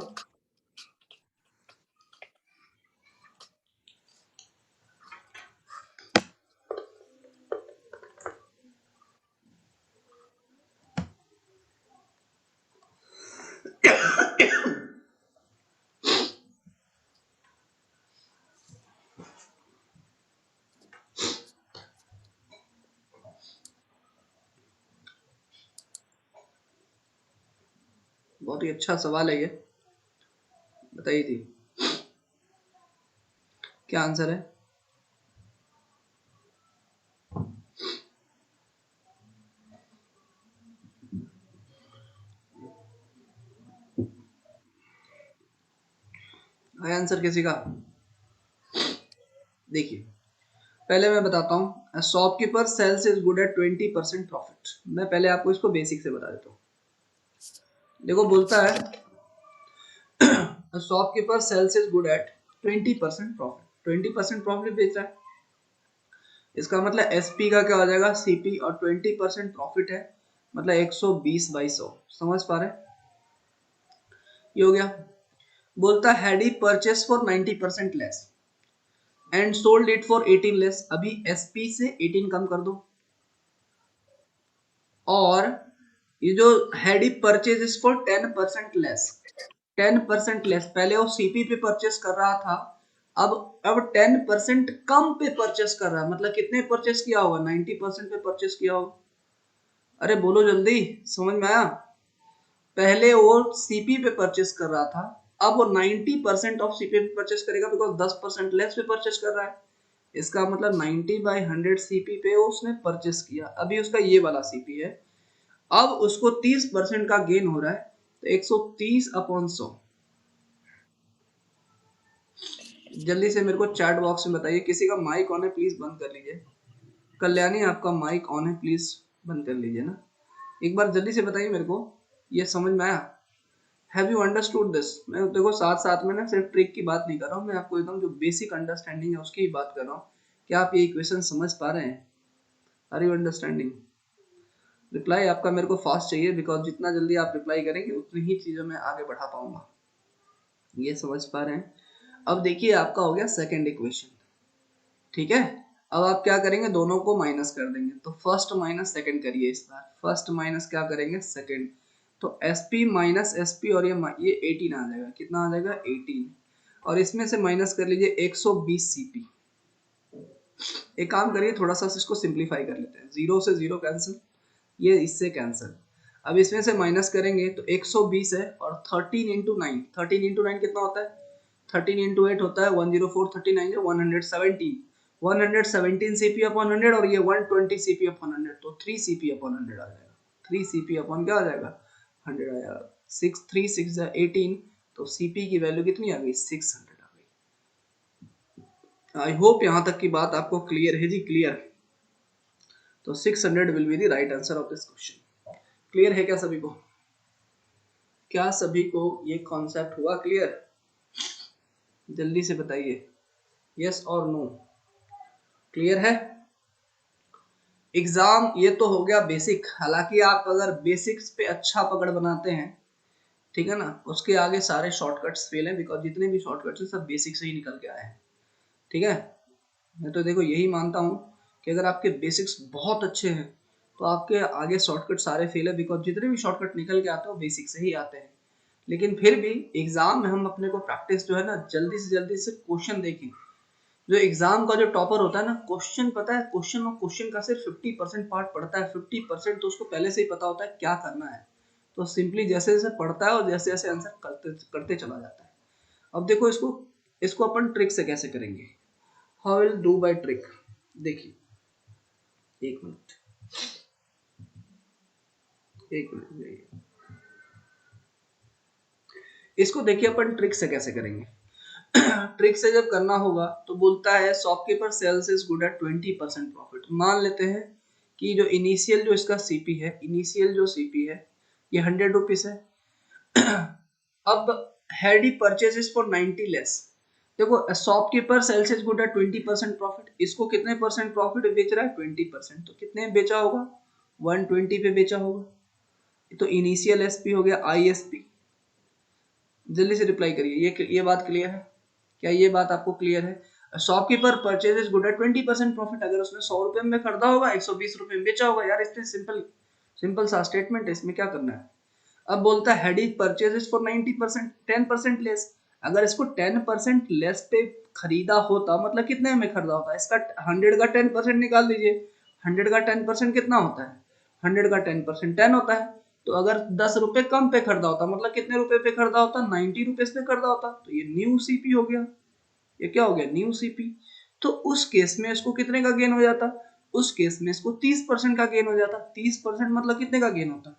बहुत ही अच्छा सवाल है ये, बताइए जी क्या आंसर है। है आंसर किसी का? देखिए पहले मैं बताता हूँ, shopkeeper sells is good at 20% profit. मैं पहले आपको इसको बेसिक से बता देता हूँ। देखो बोलता है shopkeeper sells is good at 20% profit, 20% profit बेच रहा है, इसका मतलब एसपी का क्या हो जाएगा सीपी, और 20% प्रॉफिट है मतलब 120/100। समझ पा रहे? ये हो गया। बोलता है had he purchase for 90% less and sold it for 18 less. अभी एसपी से 18 कम कर दो, और ये जो had he purchase for 10% less, 10% less, पहले वो सीपी पे परचेस कर रहा था, अब 10% कम पे परचेस कर रहा है, मतलब कितने परचेस किया होगा 90% पे परचेस किया होगा। अरे बोलो जल्दी, समझ में आया? पहले वो सीपी पे परचेस कर रहा था, अब वो 90% ऑफ सीपी पे परचेस करेगा बिकॉज 10% लेस पे परचेस कर रहा है। इसका मतलब 90/100 सीपी पे उसने परचेस किया, अभी उसका ये वाला सीपी है, अब उसको 30% का गेन हो रहा है, तो 130/100। जल्दी से मेरे को चैट बॉक्स में बताइए, किसी का माइक ऑन है प्लीज बंद कर लीजिए। कल्याणी आपका माइक ऑन है प्लीज बंद कर लीजिए ना, एक बार जल्दी से बताइए मेरे को, ये समझ में आया? Have you understood this? मैं देखो साथ साथ में ना सिर्फ ट्रिक की बात नहीं कर रहा हूँ, मैं आपको एकदम जो बेसिक अंडरस्टैंडिंग है उसकी ही बात कर रहा हूँ। क्या आप ये इक्वेशन समझ पा रहे हैं? Are you understanding? रिप्लाई आपका मेरे को फास्ट चाहिए, बिकॉज जितना जल्दी आप रिप्लाई करेंगे उतनी ही चीजों में आगे बढ़ा पाऊंगा। ये समझ पा रहे हैं? अब देखिए आपका हो गया सेकेंड इक्वेशन। ठीक है, अब आप क्या करेंगे दोनों को माइनस कर देंगे, तो फर्स्ट माइनस सेकंड करिए। इस बार फर्स्ट माइनस क्या करेंगे सेकंड, तो एसपी माइनस एसपी, और ये 18 आ जाएगा, कितना आ जाएगा 18, और इसमें से माइनस कर लीजिए 120 सीपी। एक काम करिए थोड़ा सा इसको सिंप्लीफाई कर लेते हैं, 0 से 0 कैंसिल, ये इससे कैंसिल। अब इसमें से माइनस करेंगे तो 120 है, और 13 इंटू 9, 13 इंटू 9 कितना होता है 13 इंटू 8 होता है 104, 39 है 117, 117 सीपी अपॉन 100, और ये 120 सीपी अपॉन 100, तो 3 सीपी अपॉन 100 आ जाएगा, 3 सीपी अपॉन क्या आ जाएगा 100 आ जाएगा। 6 3 6 18, तो सीपी की वैल्यू कितनी आ गई 600 आ गई। आई होप यहाँ तक की बात आपको क्लियर है जी, क्लियर। तो 600 will be the right answer of this question. Clear है क्या सभी को? क्या सभी को ये कॉन्सेप्ट हुआ क्लियर? जल्दी से बताइए यस और नो। क्लियर है? एग्जाम ये तो हो गया बेसिक, हालांकि आप अगर बेसिक्स पे अच्छा पकड़ बनाते हैं ठीक है ना, उसके आगे सारे शॉर्टकट्स फेल हैं, बिकॉज जितने भी शॉर्टकट्स हैं सब बेसिक से ही निकल के आए हैं। ठीक है, मैं तो देखो यही मानता हूँ कि अगर आपके बेसिक्स बहुत अच्छे हैं तो आपके आगे शॉर्टकट सारे फेल है, बिकॉज जितने भी शॉर्टकट निकल के आते हैं वो बेसिक से ही आते हैं। लेकिन फिर भी एग्जाम में हम अपने को प्रैक्टिस जो है ना जल्दी से जल्दी से क्वेश्चन देखें। जो एग्जाम का जो टॉपर होता है ना, क्वेश्चन पता है, क्वेश्चन और क्वेश्चन का सिर्फ 50% पार्ट पढ़ता है, 50% तो उसको पहले से ही पता होता है क्या करना है। तो सिंपली जैसे जैसे पढ़ता है और जैसे जैसे आंसर करते करते चला जाता है। अब देखो इसको इसको अपन ट्रिक से कैसे करेंगे, how will do by trick. देखिए, एक मिनट, एक मिनट, इसको देखिए अपन ट्रिक से कैसे करेंगे। ट्रिक से जब करना होगा तो बोलता है shopkeeper sells is good at 20% profit. मान लेते हैं कि जो इनिशियल जो इसका सीपी है, इनिशियल जो सीपी है ये 100 रुपीज है। अब had he purchases for 90 less. देखो shopkeeper sells is good at 20% profit, इसको कितने परसेंट प्रॉफिट बेच रहा है, 20%, तो कितने बेचा होगा, 120 पे बेचा होगा। तो इनिशियल एसपी हो गया आईएसपी। जल्दी से रिप्लाई करिए, ये बात क्लियर है, क्या ये बात आपको क्लियर है। Shopkeeper purchases good at 20% profit, अगर उसने 100 रुपए में खरीदा होगा 120 रुपए में बेचा होगा। यार इतने सिंपल सिंपल सा स्टेटमेंट है, इसमें क्या करना है। अब बोलता है had he purchases for 90%, 10% less. अगर इसको 10% लेस पे खरीदा होता मतलब कितने में खरीदा होता, इसका 100 का 10% निकाल दीजिए। 100 का 10% कितना होता है, 100 का 10% 10 होता है। तो अगर 10 रुपए कम पे खरीदा होता मतलब कितने रुपए पे खरीदा होता, 90 रुपीज पे खरीदा होता, तो ये न्यू सीपी हो गया। ये क्या हो गया, न्यू सीपी। तो उस केस में इसको कितने का गेन हो जाता, उस केस में इसको 30% का गेन हो जाता। 30% मतलब कितने का गेन होता,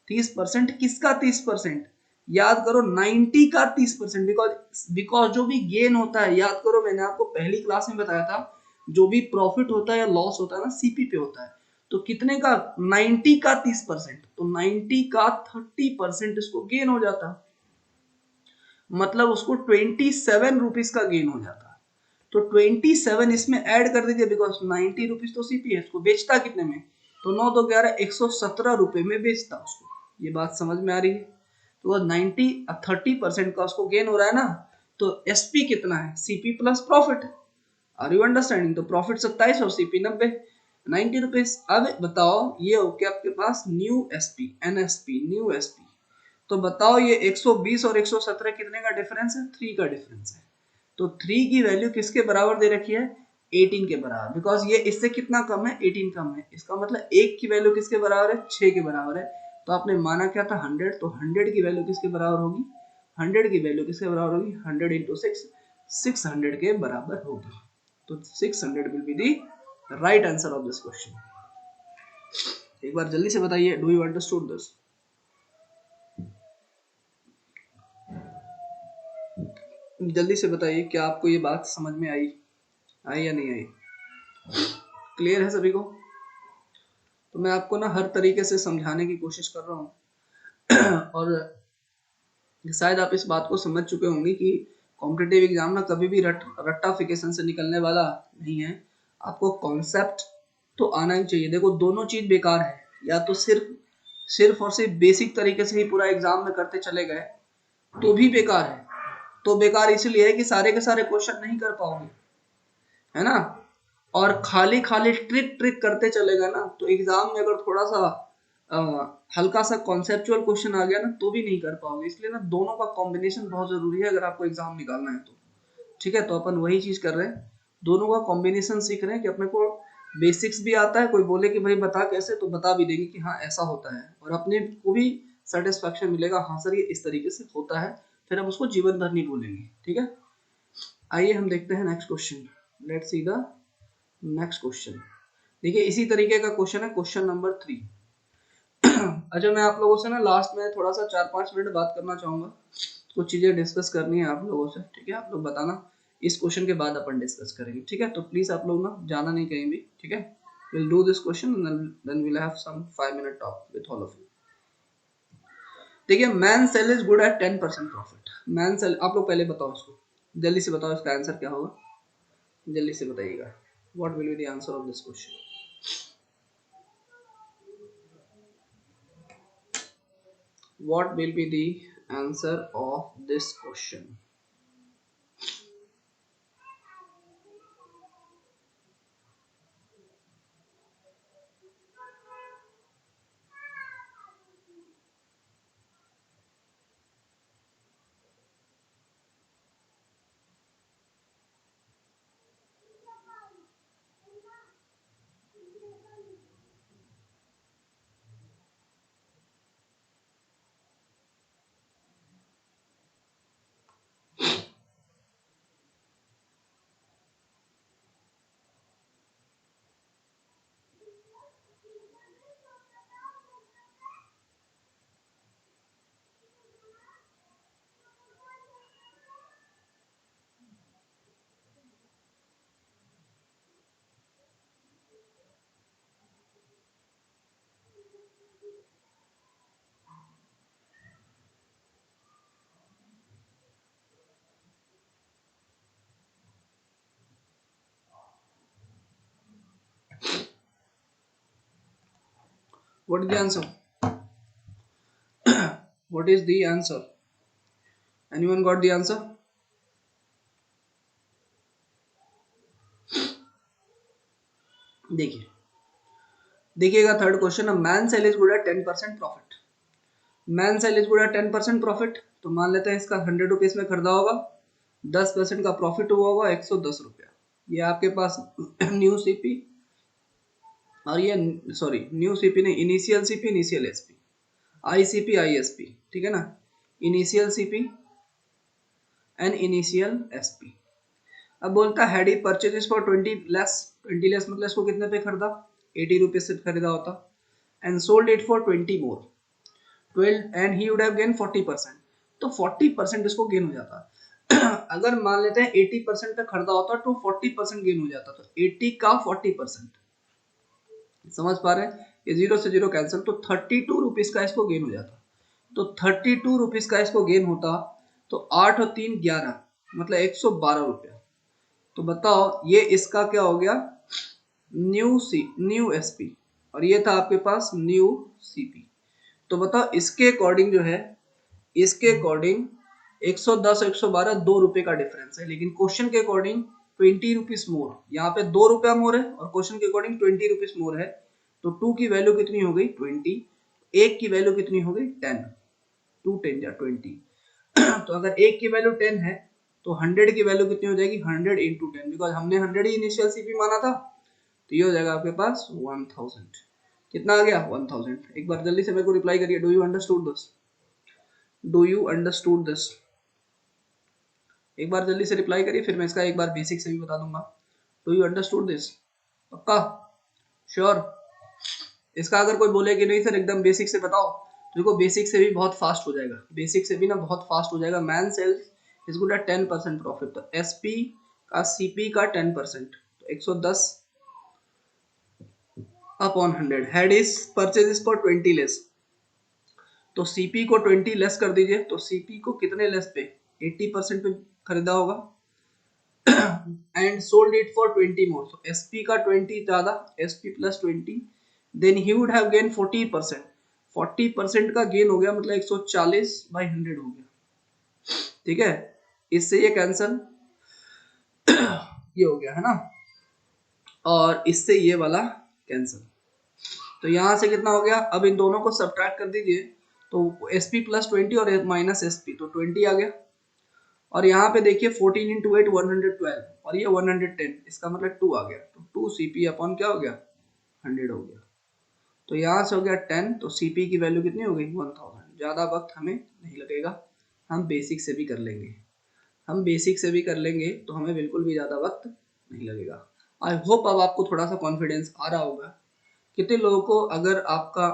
30%, किसका 30%, याद करो 90 का 30%। बिकॉज बिकॉज जो भी गेन होता है, याद करो मैंने आपको पहली क्लास में बताया था, जो भी प्रॉफिट होता है या लॉस होता है ना सीपी पे होता है। तो कितने का, 90 का 30%, तो 90 का 30% इसको गेन हो जाता, मतलब उसको 27 रुपीज का गेन हो जाता। तो 27 इसमें ऐड कर दीजिए, बिकॉज 90 रुपीज तो सीपी है, इसको बेचता कितने में, तो 9 तो 11, 117 रुपए में बेचता उसको। ये बात समझ में आ रही है। तो वो 30% का उसको गेन हो रहा है ना, तो एसपी कितना है, CP plus profit. Are you understanding. तो प्रॉफिट 27 और सीपी 90, 90 रुपीज। अब बताओ ये हो गया आपके पास new SP, NSP, new SP. तो बताओ ये 120 और 117 कितने का डिफरेंस है, 3 का डिफरेंस है। तो 3 की वैल्यू किसके बराबर दे रखी है, 18 के बराबर। बिकॉज ये इससे कितना कम है, 18 कम है, इसका मतलब 1 की वैल्यू किसके बराबर है, 6 के बराबर है। तो आपने माना क्या था 100, तो 100 की वैल्यू किसके बराबर होगी, 100 की वैल्यू किसके बराबर होगी, 100 इंटू 6, 600 के बराबर होगी। तो 600 will be the right answer of this question. एक बार जल्दी से बताइए, डू यू अंडरस्टूड दिस। जल्दी से बताइए, क्या आपको ये बात समझ में आई, आई या नहीं आई, क्लियर है सभी को। तो मैं आपको ना हर तरीके से समझाने की कोशिश कर रहा हूँ और शायद आप इस बात को समझ चुके होंगे कि कॉम्पिटिटिव एग्जाम ना कभी भी रट्टाफिकेशन से निकलने वाला नहीं है। आपको कॉन्सेप्ट तो आना ही चाहिए। देखो दोनों चीज बेकार है, या तो सिर्फ और सिर्फ बेसिक तरीके से ही पूरा एग्जाम में करते चले गए तो भी बेकार है। तो बेकार इसलिए है कि सारे के सारे क्वेश्चन नहीं कर पाओगे, है ना। और खाली खाली ट्रिक ट्रिक करते चले गए ना, तो एग्जाम में अगर थोड़ा सा हल्का सा कॉन्सेप्चुअल क्वेश्चन आ गया ना तो भी नहीं कर पाओगे। इसलिए ना दोनों का कॉम्बिनेशन बहुत जरूरी है अगर आपको एग्जाम निकालना है तो। ठीक है, तो अपन वही चीज कर रहे हैं, दोनों का कॉम्बिनेशन सीख रहे हैं कि अपने को बेसिक्स भी आता है, कोई बोले कि भाई बता कैसे, तो बता भी देंगे कि हाँ ऐसा होता है, और अपने को भी सेटिस्फेक्शन मिलेगा, हाँ सर ये इस तरीके से होता है, फिर हम उसको जीवन भर नहीं भूलेंगे। ठीक है, आइए हम देखते हैं next question. Let's see the next question. देखिए इसी तरीके का क्वेश्चन है, क्वेश्चन नंबर 3। अच्छा मैं आप लोगों से ना लास्ट में थोड़ा सा 4-5 मिनट बात करना चाहूंगा, कुछ चीजें डिस्कस करनी है आप लोगों से। ठीक है, आप लोग बताना, इस क्वेश्चन के बाद अपन डिस्कस करेंगे। ठीक है, तो प्लीज आप लोग ना जाना नहीं कहीं भी। ठीक है, will do this question and then will have some 5 minute talk with all of you. देखिए man sell is good at 10% profit. Man sell, आप लोग पहले बताओ इसको, जल्दी से बताओ इसका आंसर क्या होगा, जल्दी से बताइएगा। What will be the answer of this question. What will be the answer of this question? What is the answer? What is the answer? Anyone got the answer? देखिए, देखिएगा third question, man sell is good at 10% profit. Man sell is good at 10% profit, तो मान लेते हैं इसका 100 rupees में खरीदा होगा, 10% का प्रॉफिट हुआ होगा 110 रुपया। ये आपके पास न्यू सीपी, और ये सॉरी न्यू सीपी नहीं, initial CP, initial SP, ICP, ISP, ठीक है ना, initial CP and initial SP. अब बोलता है ही परचेजेस फॉर 20 लेस, 20 लेस मतलब इसको कितने पे खरीदा, 80 रुपीज से खरीदा होता, and sold it for 20 more 12 and he would have gain 40%, तो 40% इसको गेन हो जाता। अगर मान लेते हैं 80% पे खरीदा होता तो 40% गेन हो जाता, तो 80 का 40%, समझ पा रहे हैं, ये जीरो से जीरो कैंसिल, तो 32 रुपीज का इसको गेन हो जाता। तो 32 रुपीज का इसको गेन होता, तो 8 और 3 11, मतलब 112 रुपया। तो बताओ ये इसका क्या हो गया, न्यू एसपी, और ये था आपके पास न्यू सीपी। तो बताओ इसके अकॉर्डिंग जो है, इसके अकॉर्डिंग 110 112 2 रुपए का डिफरेंस है, लेकिन क्वेश्चन के अकॉर्डिंग 20 रुपीज मोर, यहाँ पे 2 रुपया मोर है और क्वेश्चन के अकॉर्डिंग 20 रुपीज मोर है। तो 2 की वैल्यू कितनी हो गई 20, 1 की वैल्यू कितनी हो गई 10, 2 10 या 20। तो अगर 1 की वैल्यू 10 है तो 100 की वैल्यू कितनी हो जाएगी 100 इंटू 10, बिकॉज हमने 100 ही इनिशियल सीपी माना था, तो ये हो जाएगा आपके पास 1000। कितना आ गया 1000। एक बार जल्दी से मेरे को रिप्लाई करिए, do you understood this, do you understood this, एक बार जल्दी से रिप्लाई करिए, फिर मैं इसका एक बार बेसिक से भी बता दूंगा। डू यू अंडरस्टूड दिस, पक्का, श्योर? इसका अगर कोई बोले कि नहीं सर एकदम बेसिक से बताओ, तो देखो बेसिक से भी बहुत फास्ट हो जाएगा, बेसिक से भी ना बहुत फास्ट हो जाएगा। Man sells is good at 10% profit, तो एसपी का सीपी का 10%, तो 110 upon 100, had is purchases for 20 less, तो सीपी को 20 लेस कर दीजिए, तो सीपी को कितने लेस पे 80% पे खरीदा होगा, and sold it for 20 more, so SP का 20 ज्यादा, SP plus 20, then he would have gain 40%, 40% का गेन हो गया, मतलब 140 बाई 100 हो गया, ठीक है। इससे ये कैंसल, ये हो गया है ना, और इससे ये वाला कैंसल, तो यहां से कितना हो गया, अब इन दोनों को सब्ट्रैक्ट कर दीजिए, तो SP प्लस 20 और माइनस SP, तो 20 आ गया, और यहाँ पे देखिए 14 इंटू 8 112, और ये 110, इसका मतलब 2 आ गया, तो 2 CP अपॉन क्या हो गया 100 हो गया, तो यहाँ से हो गया 10, तो CP की वैल्यू कितनी हो गई 1000। ज़्यादा वक्त हमें नहीं लगेगा, हम बेसिक से भी कर लेंगे, हम बेसिक से भी कर लेंगे, तो हमें बिल्कुल भी ज़्यादा वक्त नहीं लगेगा। आई होप अब आपको थोड़ा सा कॉन्फिडेंस आ रहा होगा। कितने लोगों को अगर आपका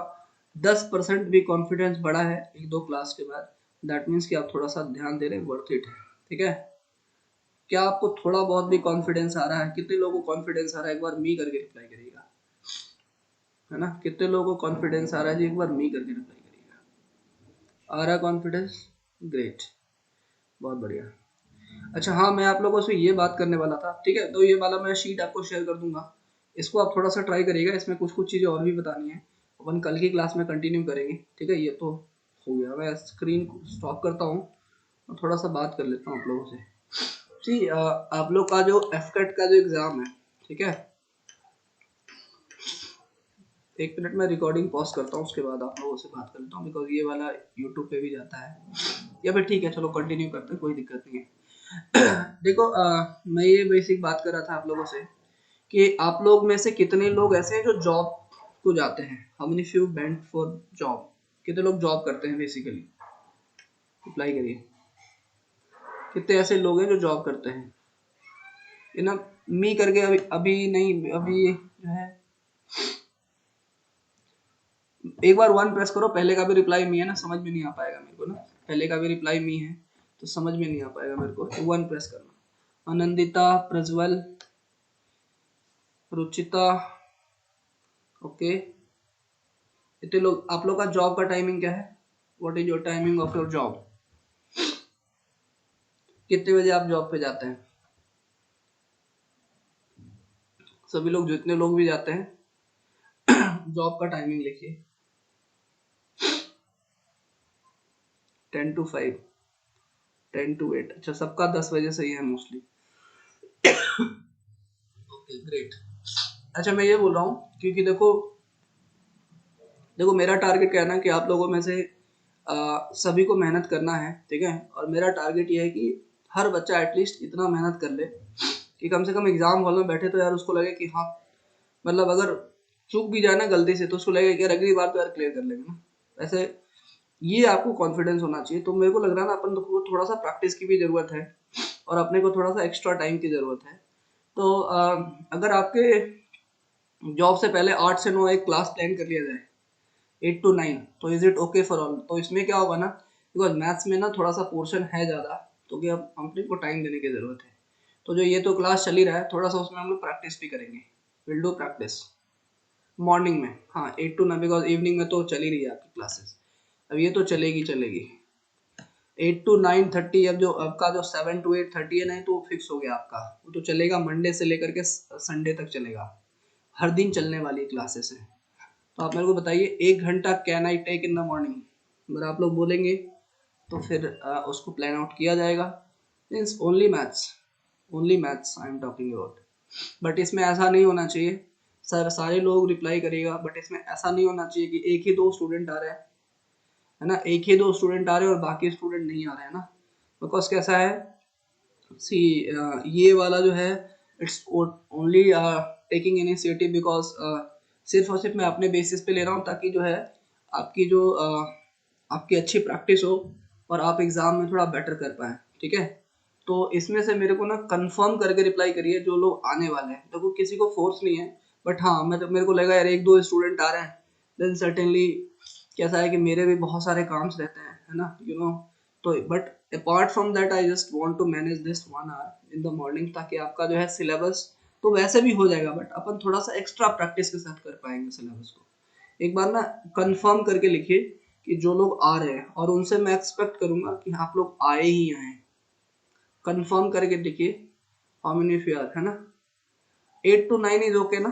10% भी कॉन्फिडेंस बढ़ा है एक दो क्लास के बाद, दैट मीन्स कि आप थोड़ा सा ध्यान दे रहे हैं, वर्थ इट है, ठीक है। क्या आपको थोड़ा बहुत भी कॉन्फिडेंस आ रहा है, कितने लोगों को कॉन्फिडेंस आ रहा है, एक बार मी करके रिप्लाई करिएगा, है ना, कितने लोगों को कॉन्फिडेंस आ रहा है जी, एक बार मी करके रिप्लाई करिएगा। आ रहा कॉन्फिडेंस, ग्रेट, बहुत बढ़िया। अच्छा हाँ, मैं आप लोगों से ये बात करने वाला था, ठीक है, तो ये वाला मैं शीट आपको शेयर कर दूंगा, इसको आप थोड़ा सा ट्राई करिएगा, इसमें कुछ कुछ चीज़ें और भी बतानी है, अपन कल की क्लास में कंटिन्यू करेंगे, ठीक है। ये तो हो गया। मैं स्क्रीन स्टॉप करता हूँ और थोड़ा सा बात कर लेता हूँ आप लोगों से। जी आप लोग का जो एफकेट का जो एग्जाम है, ठीक है, 1 मिनट में रिकॉर्डिंग पॉज करता हूँ, उसके बाद आप लोगों से बात कर लेता हूँ, बिकॉज ये वाला यूट्यूब पे भी जाता है। या फिर ठीक है, चलो कंटिन्यू करते हैं, कोई दिक्कत नहीं है। देखो मैं ये बेसिक बात कर रहा था आप लोगों से कि आप लोग में से कितने लोग ऐसे हैं जो जॉब को जाते हैं। How many few went for job? कितने लोग जॉब करते हैं बेसिकली? अप्लाई करिए। कितने ऐसे लोग हैं जो जॉब करते हैं? ये ना मी करके अभी अभी नहीं, अभी जो है एक बार 1 प्रेस करो। पहले का भी रिप्लाई मी है ना, समझ में नहीं आ पाएगा मेरे को ना, पहले का भी रिप्लाई मी है तो समझ में नहीं आ पाएगा मेरे को। 1 प्रेस करना। आनंदिता, प्रज्वल, रुचिता, ओके। इतने लोग। आप लोग का जॉब का टाइमिंग क्या है? What is your timing of your job? कितने बजे आप जॉब पे जाते हैं? सभी लोग, जितने लोग भी जाते हैं, जॉब का टाइमिंग लिखिए। 10 to 5, 10 to 8। अच्छा, सबका 10 बजे सही है मोस्टली। Okay great. अच्छा मैं ये बोल रहा हूँ क्योंकि देखो देखो मेरा टारगेट क्या है ना कि आप लोगों में से सभी को मेहनत करना है, ठीक है। और मेरा टारगेट ये है कि हर बच्चा एटलीस्ट इतना मेहनत कर ले कि कम से कम एग्जाम हॉल में बैठे तो यार उसको लगे कि हाँ, मतलब अगर चूक भी जाए ना गलती से तो उसको लगेगा कि यार अगली बार तो यार क्लियर कर लेंगे ना। वैसे ये आपको कॉन्फिडेंस होना चाहिए। तो मेरे को लग रहा है ना अपन को थोड़ा सा प्रैक्टिस की भी जरूरत है और अपने को थोड़ा सा एक्स्ट्रा टाइम की जरूरत है। तो अगर आपके जॉब से पहले 8 से 9 एक क्लास प्लान कर लिया जाए, 8 to 9, तो is it okay for all? तो इसमें क्या होगा ना, बिकॉज मैथ्स में ना थोड़ा सा पोर्शन है ज़्यादा, तो कि अब अपने को टाइम देने की ज़रूरत है। तो जो ये तो क्लास चल ही रहा है, थोड़ा सा उसमें हम लोग प्रैक्टिस भी करेंगे। विल डू प्रैक्टिस मॉर्निंग में। हाँ 8 to 9, बिकॉज इवनिंग में तो चल ही रही है आपकी क्लासेस। अब ये तो चलेगी चलेगी 8 to 9:30। अब जो आपका जो 7 to 8:30 है ना, तो फिक्स हो गया आपका। वो तो चलेगा मंडे से लेकर के संडे तक चलेगा, हर दिन चलने वाली क्लासेस है। तो आप मेरे को बताइए 1 घंटा can I take in the morning? अगर आप लोग बोलेंगे तो फिर उसको प्लान आउट किया जाएगा। Means only maths I am talking about. But इसमें ऐसा नहीं होना चाहिए सर सारे लोग रिप्लाई करिएगा, बट इसमें ऐसा नहीं होना चाहिए कि एक ही दो स्टूडेंट आ रहे हैं, है ना, एक ही दो स्टूडेंट आ रहे हैं और बाकी स्टूडेंट नहीं आ रहे हैं ना। बिकॉज कैसा है, सी ये वाला जो है it's only taking initiative because सिर्फ और सिर्फ मैं अपने बेसिस पे ले रहा हूँ ताकि जो है आपकी जो आपकी अच्छी प्रैक्टिस हो और आप एग्जाम में थोड़ा बेटर कर पाए, ठीक है। तो इसमें से मेरे को ना कंफर्म करके रिप्लाई करिए जो लोग आने वाले हैं। देखो किसी को फोर्स नहीं है, बट हाँ मेरे को लगा यार एक दो स्टूडेंट आ रहे हैं, देन सर्टेनली कैसा है कि मेरे भी बहुत सारे काम्स रहते हैं, है ना, यू नो। तो but apart from that I just want to manage this 1 hour in the morning, ताकि आपका जो है सिलेबस तो वैसे भी हो जाएगा, बट अपन थोड़ा सा एक्स्ट्रा प्रैक्टिस के साथ कर पाएंगे सिलेबस को। एक बार ना कंफर्म करके लिखिए कि जो लोग आ रहे हैं, और उनसे मैं एक्सपेक्ट करूंगा कि आप लोग आए ही आए। कंफर्म करके लिखिए how many of you are, है ना। 8 to 9 इज ओके ना?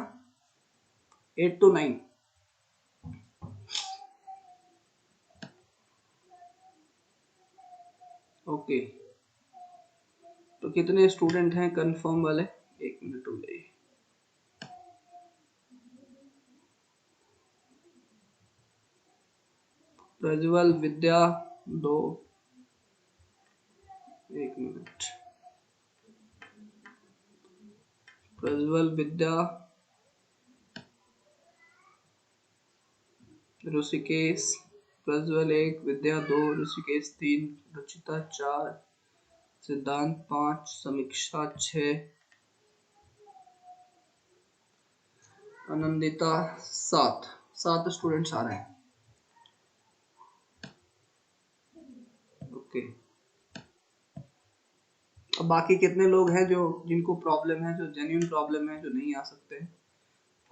8 to 9। ओके तो कितने स्टूडेंट हैं कंफर्म वाले? 1 मिनट हो गई। प्रज्वल, विद्या 2, 1 मिनट। प्रज्वल, विद्या, ऋषिकेश। प्रज्वल 1, विद्या 2, ऋषिकेश 3, रुचिता 4, सिद्धांत 5, समीक्षा 6, आनंदिता 7। 7 स्टूडेंट्स आ रहे हैं। ओके अब बाकी कितने लोग हैं जो जिनको प्रॉब्लम है, जो जेन्युइन प्रॉब्लम है, जो नहीं आ सकते?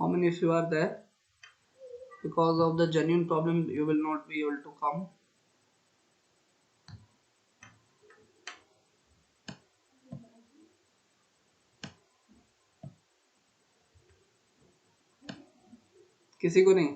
How many if you are there because of the genuine problem you will not be able to come? किसी को नहीं?